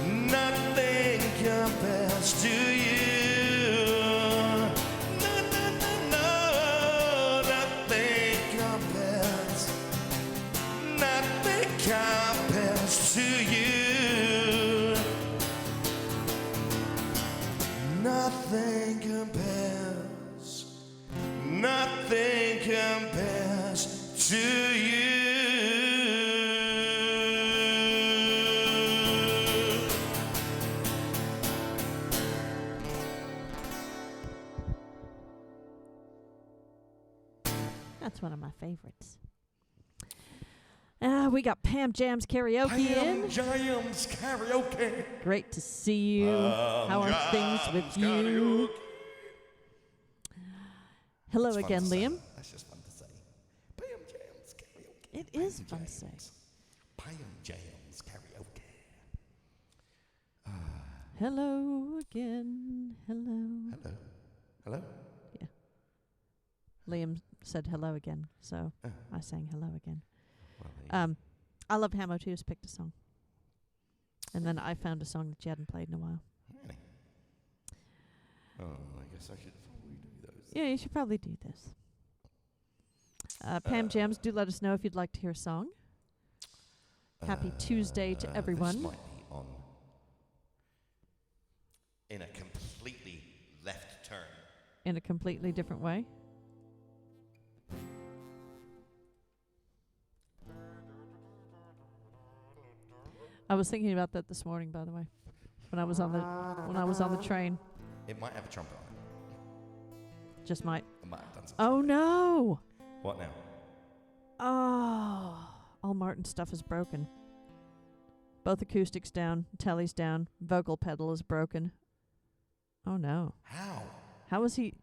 nothing compares to you. No, no, no, no, nothing compares, nothing compares to you. Nothing compares, nothing compares to you. That's one of my favorites. We got Pam Jam's karaoke in. Jams karaoke. Great to see you. How are things with you? Hello It's fun again, to say. Liam. That's just fun to say. Pam Jams karaoke. It is Pam fun to say. Jams. Pam Jams karaoke. Hello again. Hello. Hello. Hello. Liam said hello again, so I sang hello again. Well, there you I love Hammo too. Has picked a song, and then I found a song that you hadn't played in a while. Really? Oh, I guess I should probably do those. Yeah, you should probably do this. Pam Jams, do let us know if you'd like to hear a song. Happy Tuesday to everyone. This might be on in a completely left turn. In a completely different way. I was thinking about that this morning, by the way, when I was on the train. It might have a trumpet on it. Just might. It might have done something. Oh no! What now? Oh, all Martin's stuff is broken. Both acoustics down, telly's down, vocal pedal is broken. Oh no! How? How has he?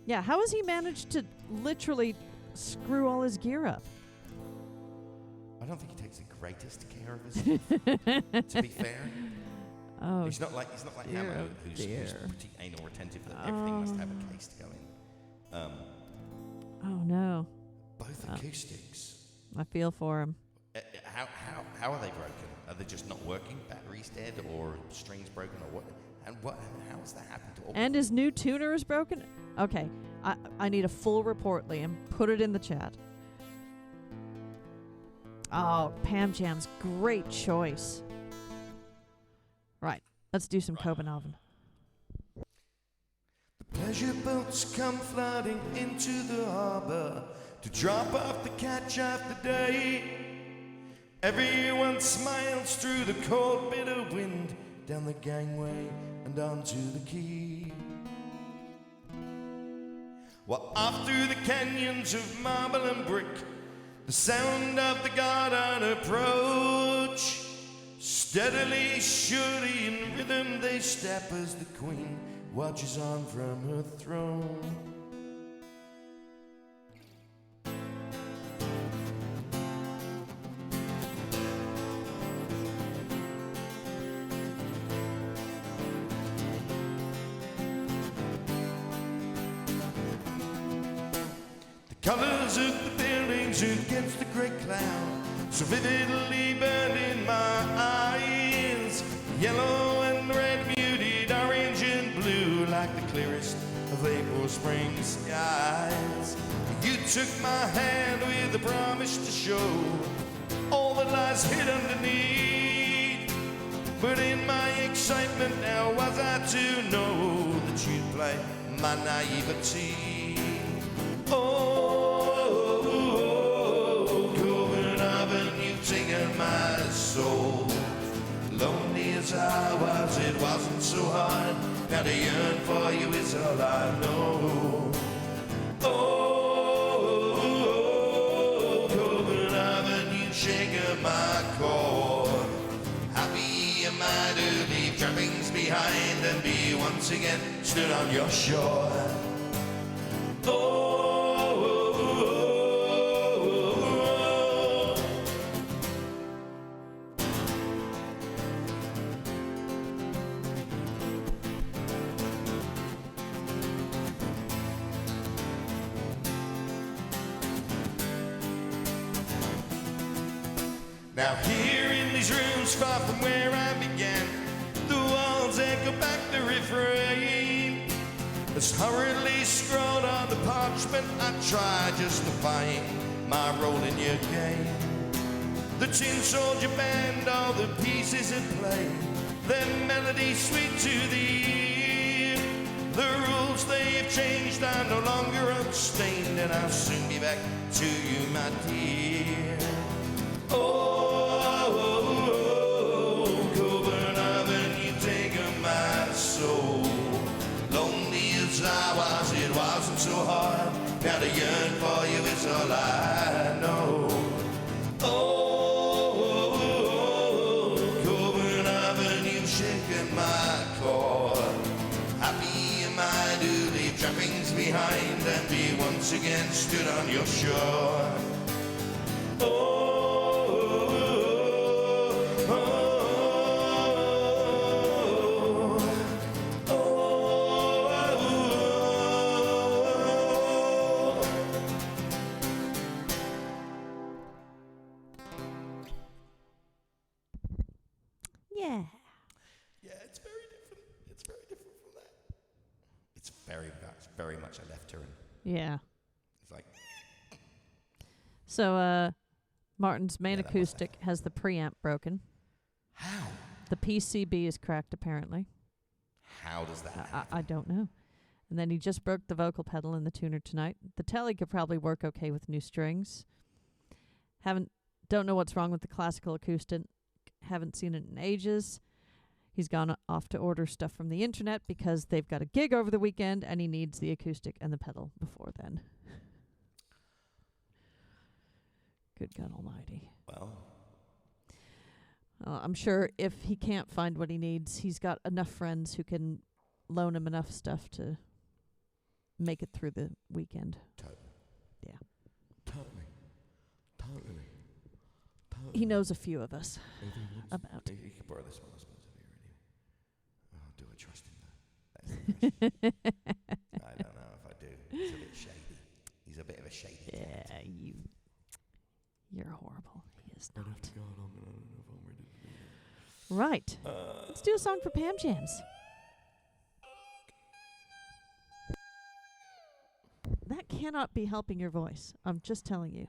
Yeah, how has he managed to literally screw all his gear up? I don't think he takes the greatest care of his stuff, to be fair. Oh, He's not like dear, Hammo, oh who's dear. pretty anal retentive that everything must have a case to go in. Oh no. Both acoustics. I feel for him. How are they broken? Are they just not working? Batteries dead, or strings broken, or what? And how has that happened to all? And his new tuner is broken? Okay. I need a full report, Liam. Put it in the chat. Oh, Pam Jam's great choice. Right. Let's do some Copenhagen. The pleasure boats come flooding into the harbor to drop off the catch of the day. Everyone smiles through the cold, bitter wind down the gangway and onto the quay. While off through the canyons of marble and brick, the sound of the Garden approach. Steadily, surely in rhythm they step as the queen watches on from her throne. Colors of the buildings against the great cloud, so vividly burned in my eyes. Yellow and red muted, orange and blue, like the clearest of April spring skies. You took my hand with a promise to show all that lies hid underneath. But in my excitement now was I to know that you'd play my naivety. Oh, Copenhagen, you've taken my soul. Lonely as I was, it wasn't so hard. Now to yearn for you is all I know. Oh, Copenhagen, you've shaken my core. Happy am I to leave trappings behind and be once again stood on your shore. Oh, now here in these rooms far from where I began, the walls echo back the refrain. As hurriedly scrawled on the parchment, I try justifying my role in your game. The tin soldier band, all the pieces at play, their melody sweet to the ear. The rules they have changed are no longer unstained, and I'll soon be back to you, my dear. Oh, Copenhagen, you've taken my soul. Lonely as I was, it wasn't so hard. Now to yearn for you is all I know. Oh, Copenhagen, you've shaken my core. Happy am I to leave trappings behind and be once again stood on your shore. Oh, Yeah. yeah, it's very different. It's very different from that. It's very much a left turn. Yeah. It's like, So, Martin's main Yeah, that was acoustic has the preamp broken. how? The PCB is cracked, apparently. How does that happen? I don't know. And then he just broke the vocal pedal in the tuner tonight. The telly could probably work okay with new strings. Don't know what's wrong with the classical acoustic. Haven't seen it in ages. He's gone off to order stuff from the internet because they've got a gig over the weekend and he needs the acoustic and the pedal before then. Good God almighty. Well, I'm sure if he can't find what he needs, he's got enough friends who can loan him enough stuff to make it through the weekend. totally. Yeah. Totally. He knows a few of us If he wants- about. He could borrow this one, I suppose, if he really. Oh, do I trust him though? That's the question. I don't know if I do. He's a bit shady. He's a bit of a shady cat. Yeah, you're horrible. He is not. Right. Let's do a song for Pam Jams. That cannot be helping your voice. I'm just telling you.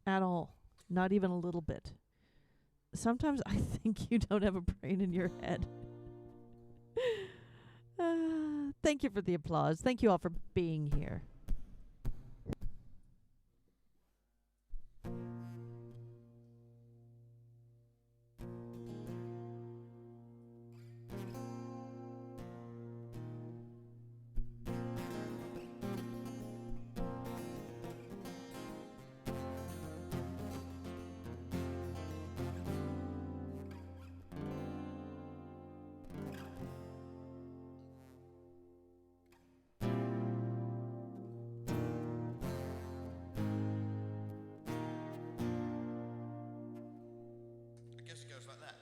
At all. Not even a little bit. Sometimes I think you don't have a brain in your head. Thank you for the applause. Thank you all for being here. I guess it goes like that.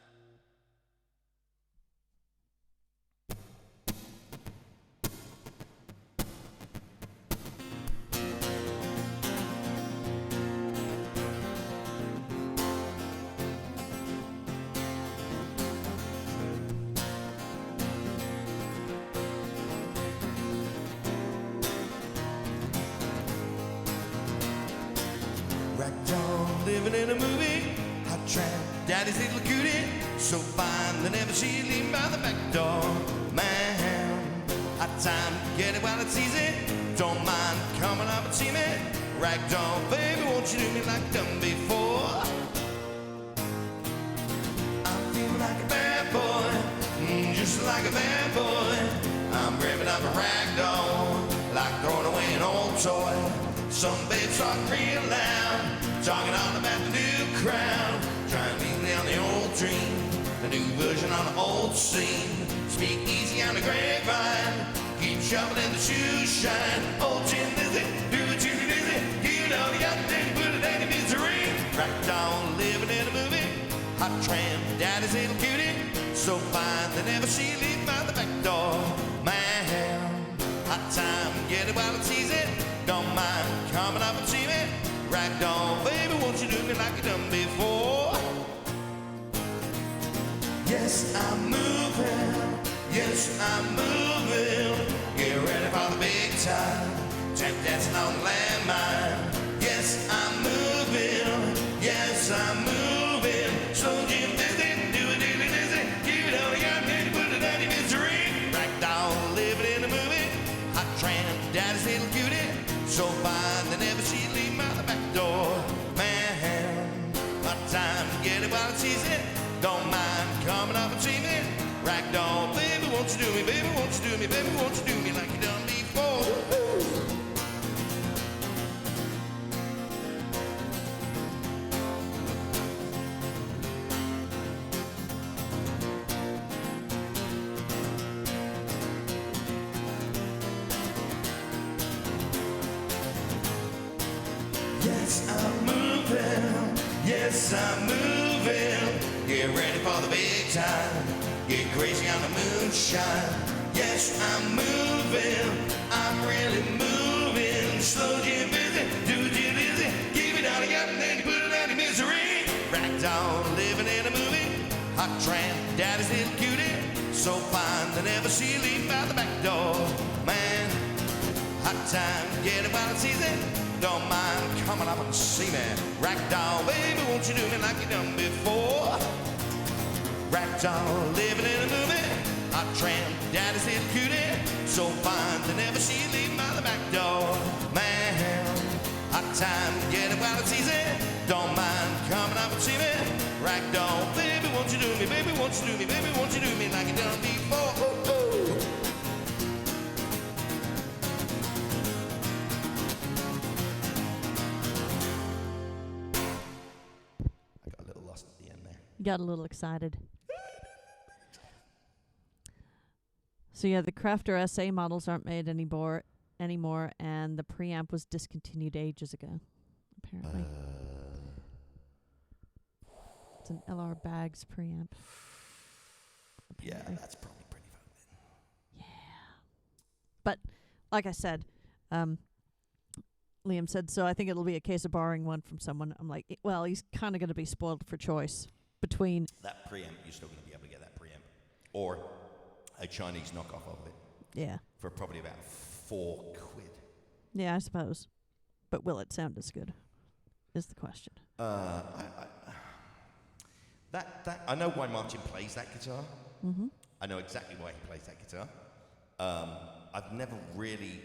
Ragdoll living in a movie. Hot trap, daddy's little cutie. So fine, they never see you leave by the back door. Man, hot time, get it while it's easy. Don't mind coming up and see me. Ragdoll, baby, won't you do me like done before? I feel like a bad boy, just like a bad boy. I'm revving up a ragdoll, like throwing away an old toy. Some babes talk real loud, talking on about the new crowd, trying to beat down the old dream, a new version on the old scene. Speak easy on the grapevine, keep shoveling the shoes shine. Old Jim Lizzy, do it to me dizzy, you know you got to put it down in misery. Ragdoll living in a movie, hot tramp, daddy's little cutie. So fine, they never see you leave by the back door. Man, hot time, get it while it's easy. Don't mind coming up and see me. Ragdoll, baby, won't you do me like you done before? Yes, I'm moving. Yes, I'm moving. Get ready for the big time. Tap dancing on the landmine. Yes, I'm moving. Yes, I'm moving. So Jim Dizzy, do it, dizzy. You know you got me to put it out of misery. Ragdoll living in a movie. Hot tramp, daddy's little cutie. So fine, they never see you leave by the back door. Man, hot time to get it while it's easy. Don't mind coming up and see me. Ragdoll, baby, won't you do me, baby, won't you do me, baby, won't you do me like you done before? Yes, I'm moving. Yes, I'm moving. Get ready for the big time. Get crazy on the moonshine. Yes, I'm moving. I'm really moving. Slow Jim busy, do Jim busy. Keep it all together and then you put it out of misery. Ragdoll living in a movie. Hot tramp, daddy's little cutie. So fine, they never see you leave by the back door. Man, hot time, get it while it's easy. Don't mind coming up and see me. Ragdoll, baby, won't you do me like you done before? Ragdoll living in a movie. Hot tramp, daddy's little cutie. So fine, they never see you leave by the back door. Man, hot time, get it while it's easy. Don't mind coming up and see me. Ragdoll, baby, won't you do me, baby, won't you do me, baby, won't you do me like you done before? Ooh, ooh. I got a little lost at the end there. Got a little excited. So yeah, the Crafter SA models aren't made anymore, and the preamp was discontinued ages ago, apparently. It's an LR Bags preamp. Yeah, apparently. that's probably pretty valid. Yeah. But, like I said, Liam said, so I think it'll be a case of borrowing one from someone. I'm like, well, he's kind of going to be spoiled for choice between... That preamp, you're still going to be able to get that preamp. Or a Chinese knockoff of it. Yeah. For probably about £4. Yeah, I suppose. But will it sound as good, is the question. I know why Martin plays that guitar. Mm-hmm. I know exactly why he plays that guitar. I've never really...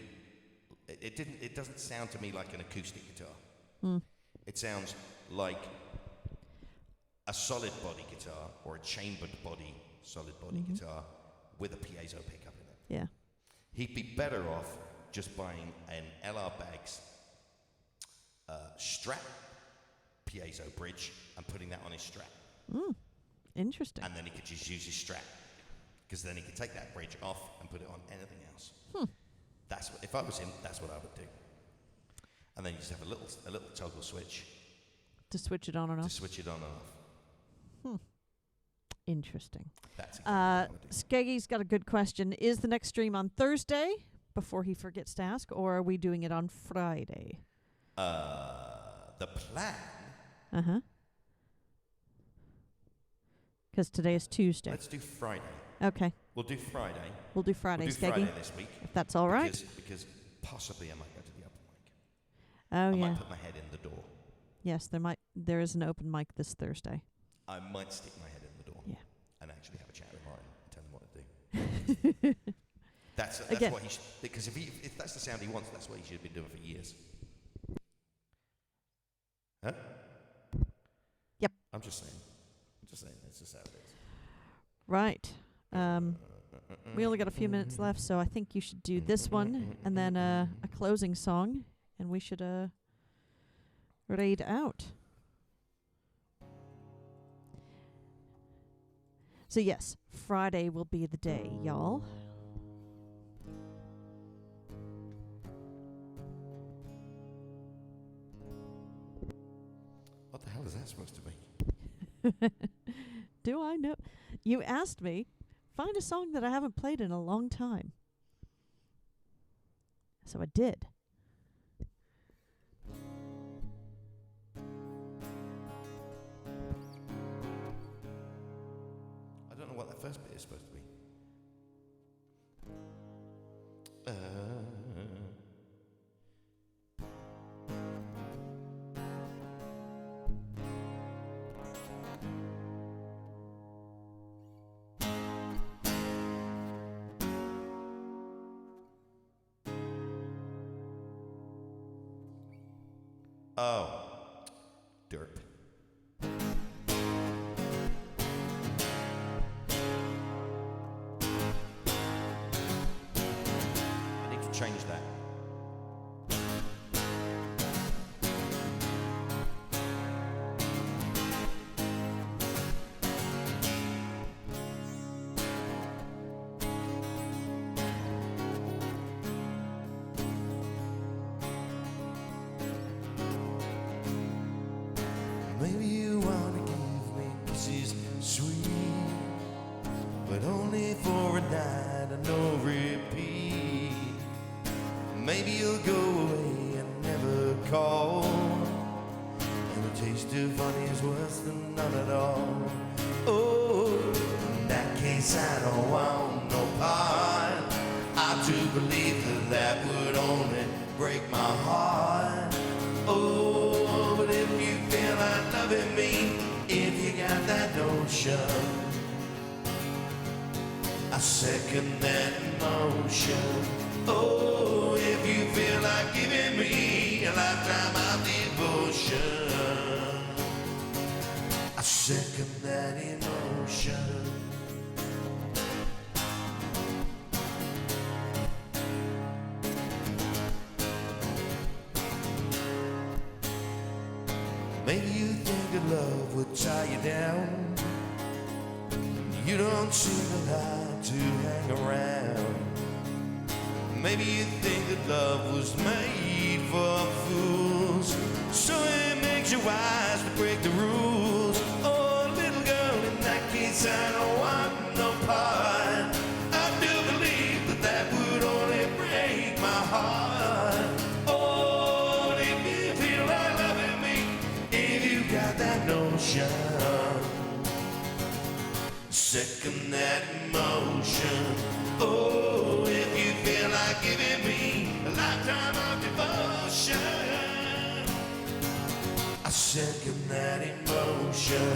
It doesn't sound to me like an acoustic guitar. Mm. It sounds like a solid body guitar or a chambered body, solid body guitar with a piezo pickup in it. Yeah. He'd be better off just buying an LR Baggs Strat piezo bridge and putting that on his Strat. Mm. Interesting. And then he could just use his Strat, because then he could take that bridge off and put it on anything else. That's what, if I was him, that's what I would do. And then you just have a little toggle switch to switch it on and to off. switch it on and off. Interesting. That's exactly what I would do. Skeggy's got a good question. Is the next stream on Thursday, before he forgets to ask, or are we doing it on Friday? The plan. Uh-huh. Because today is Tuesday. Let's do Friday. Okay. We'll do Friday. We'll do Friday, We'll do Skeggy. Friday this week. If that's all right. Because possibly I might go to the open mic. Oh, I yeah. might put my head in the door. Yes, there is an open mic this Thursday. I might stick my head in the door. Yeah. And actually have a chat with Martin and tell him what to do. That's Again. what he should, because if that's the sound he wants, that's what he should have been doing for years. Huh? Yep. I'm just saying. It's just how it is. Right. We only got a few minutes left, so I think you should do this one and then a closing song, and we should raid out. So yes, Friday will be the day, y'all. What the hell is that supposed to be? Do I know? You asked me. Find a song that I haven't played in a long time. So I did. I don't know what that first bit is supposed to be. Oh, derp. I need to change that. Maybe you wanna give me kisses sweet, but only for a night and no repeat. Maybe you'll go away and never call, and the taste of honey is worse than none at all. Oh, in that case I don't want no part. I do believe that would only break my heart. Oh, but if you feel like loving me, if you got that notion, I second that emotion. Oh, if you feel like giving me a lifetime of devotion, I second that emotion. Maybe you think that love would tie you down. You don't seem to like to hang around. Maybe you think that love was made for fools, so it makes you wise to break the rules. Oh, little girl, in that case I don't want no part. I do believe that would only break my heart. second that emotion. Oh, if you feel like giving me a lifetime of devotion, I second that emotion.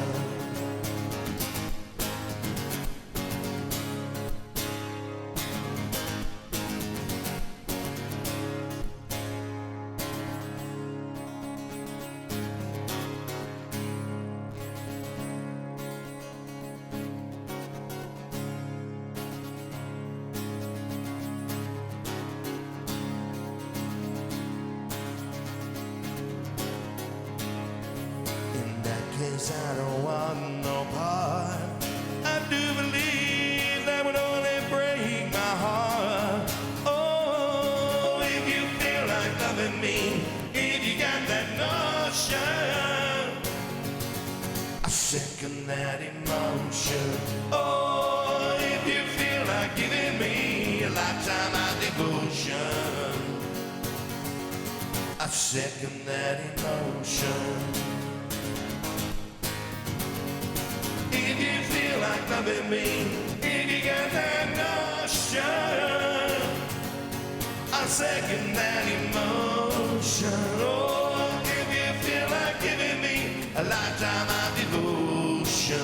I don't want no part. I do believe that would only break my heart. Oh, if you feel like loving me, if you got that notion, I second that emotion. Oh, if you feel like giving me a lifetime of devotion, I second that emotion. If you feel like loving me, if you got that notion, I second that emotion. Oh, if you feel like giving me a lifetime of devotion,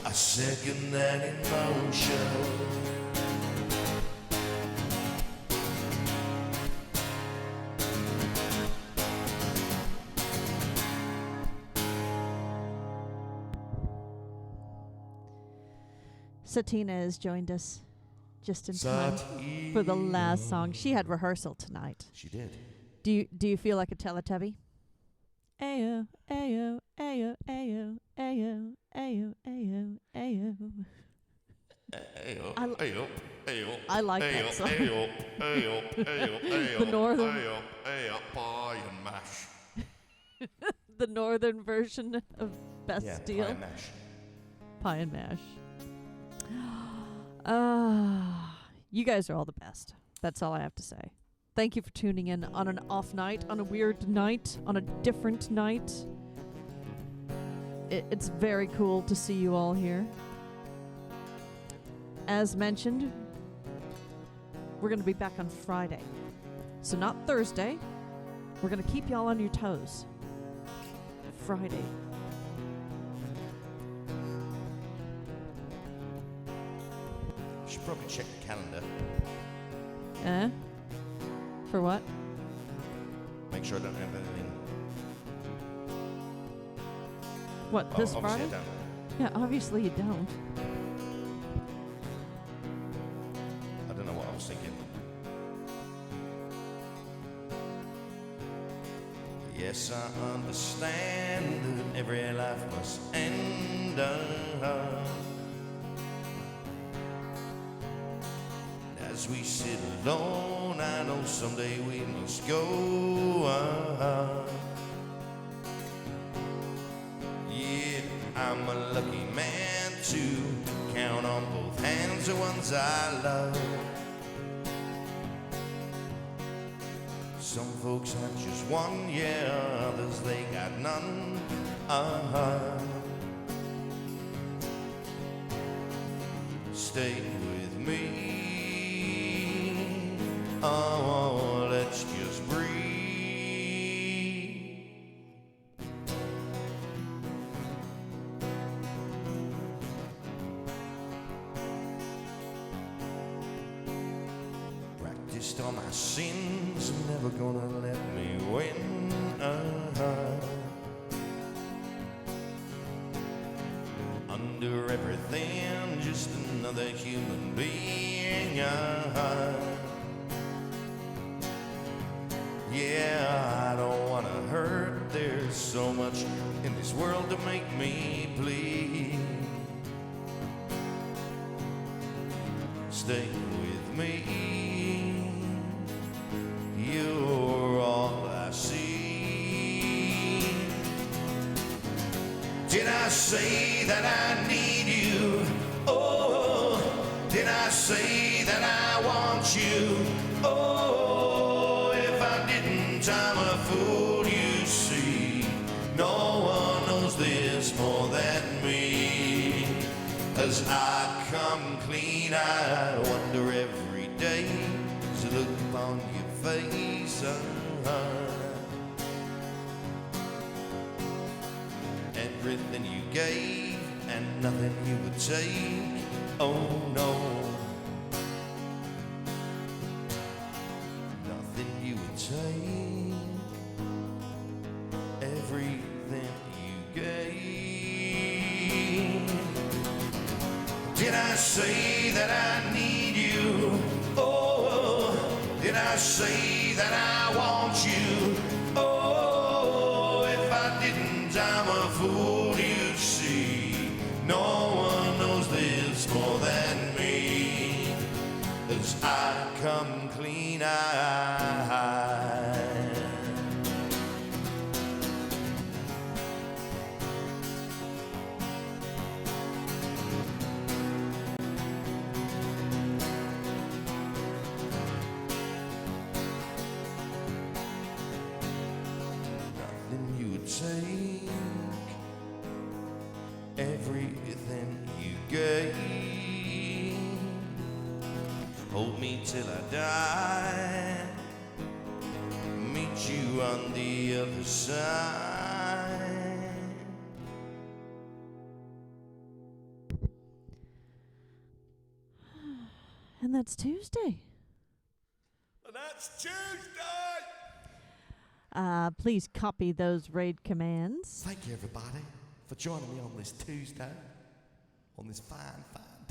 I second that emotion. Satina has joined us just in time for the last song. She had rehearsal tonight. She did. Do you feel like a Teletubby? Ayo, ayo, ayo, ayo, ayo, ayo, ayo, ayo. I like that song. The northern. Pie and mash. The northern version of Bastille. Pie and mash. Pie and mash. You guys are all the best. That's all I have to say. Thank you for tuning in on an off night, on a weird night, on a different night. It's very cool to see you all here. As mentioned, we're going to be back on Friday. So not Thursday. We're going to keep y'all on your toes. Friday. Should probably check the calendar. For what? Make sure I don't have anything. What, this Friday? I don't. Yeah, obviously you don't. I don't know what I was thinking. Yes, I understand that every life must end. As we sit alone, I know someday we must go. Yeah, I'm a lucky man to count on both hands the ones I love. Some folks have just one, yeah, others they got none. Stay with me. Oh, let's just breathe. Practiced all my sins, never gonna let me win. Under everything, just another human being. Yeah, I don't wanna hurt. There's so much in this world to make me bleed. Stay with me. You're all I see. Did I say that I need you? Oh, did I say that I want you? Oh, if I didn't, I'm a fool, you see. No one knows this more than me. As I come clean, I wonder every day as I look upon your face. Everything you gave and nothing you would take. Oh no, nothing you would take. Everything you gave. Did I say that I need you? Oh, did I say that I want you? Oh, if I didn't, I'm a fool, you see. No one knows this more than me. As I come clean, nothing you would take, everything you gave. Hold me till I die, meet you on the other side. And that's Tuesday. And that's Tuesday! Please copy those raid commands. Thank you, everybody, for joining me on this Tuesday, on this fine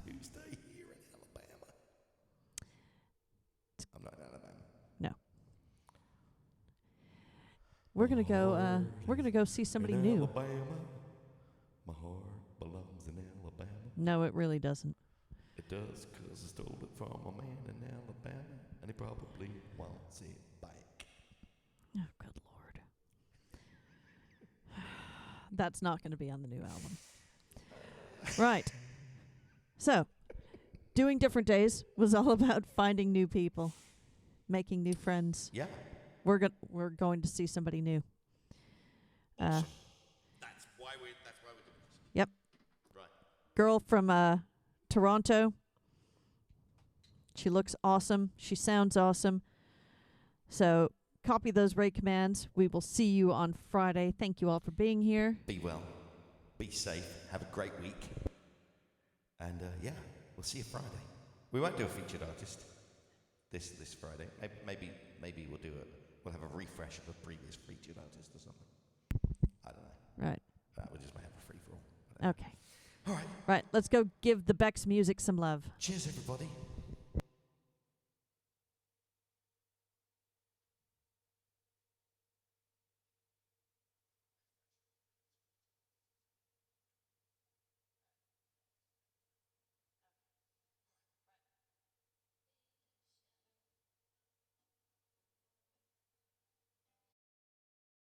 Tuesday here in Alabama. I'm not in Alabama. No. We're gonna go. We're gonna go see somebody new. Alabama. My heart belongs in Alabama. No, it really doesn't. It does, because I stole it from a man in Alabama, and he probably wants it back. Oh, good Lord. That's not going to be on the new album. Right. So, doing different days was all about finding new people, making new friends. Yeah. We're going to see somebody new. Awesome. That's why we're doing this. Yep. Right. Girl from Toronto. She looks awesome. She sounds awesome. So copy those raid commands. We will see you on Friday. Thank you all for being here. Be well. Be safe. Have a great week. And yeah, we'll see you Friday. We won't do a featured artist this Friday. Maybe we'll do it. We'll have a refresh of a previous featured artist or something. I don't know. Right. We'll just have a free for all. Okay. All right. Right. Let's go give the Beck's music some love. Cheers, everybody.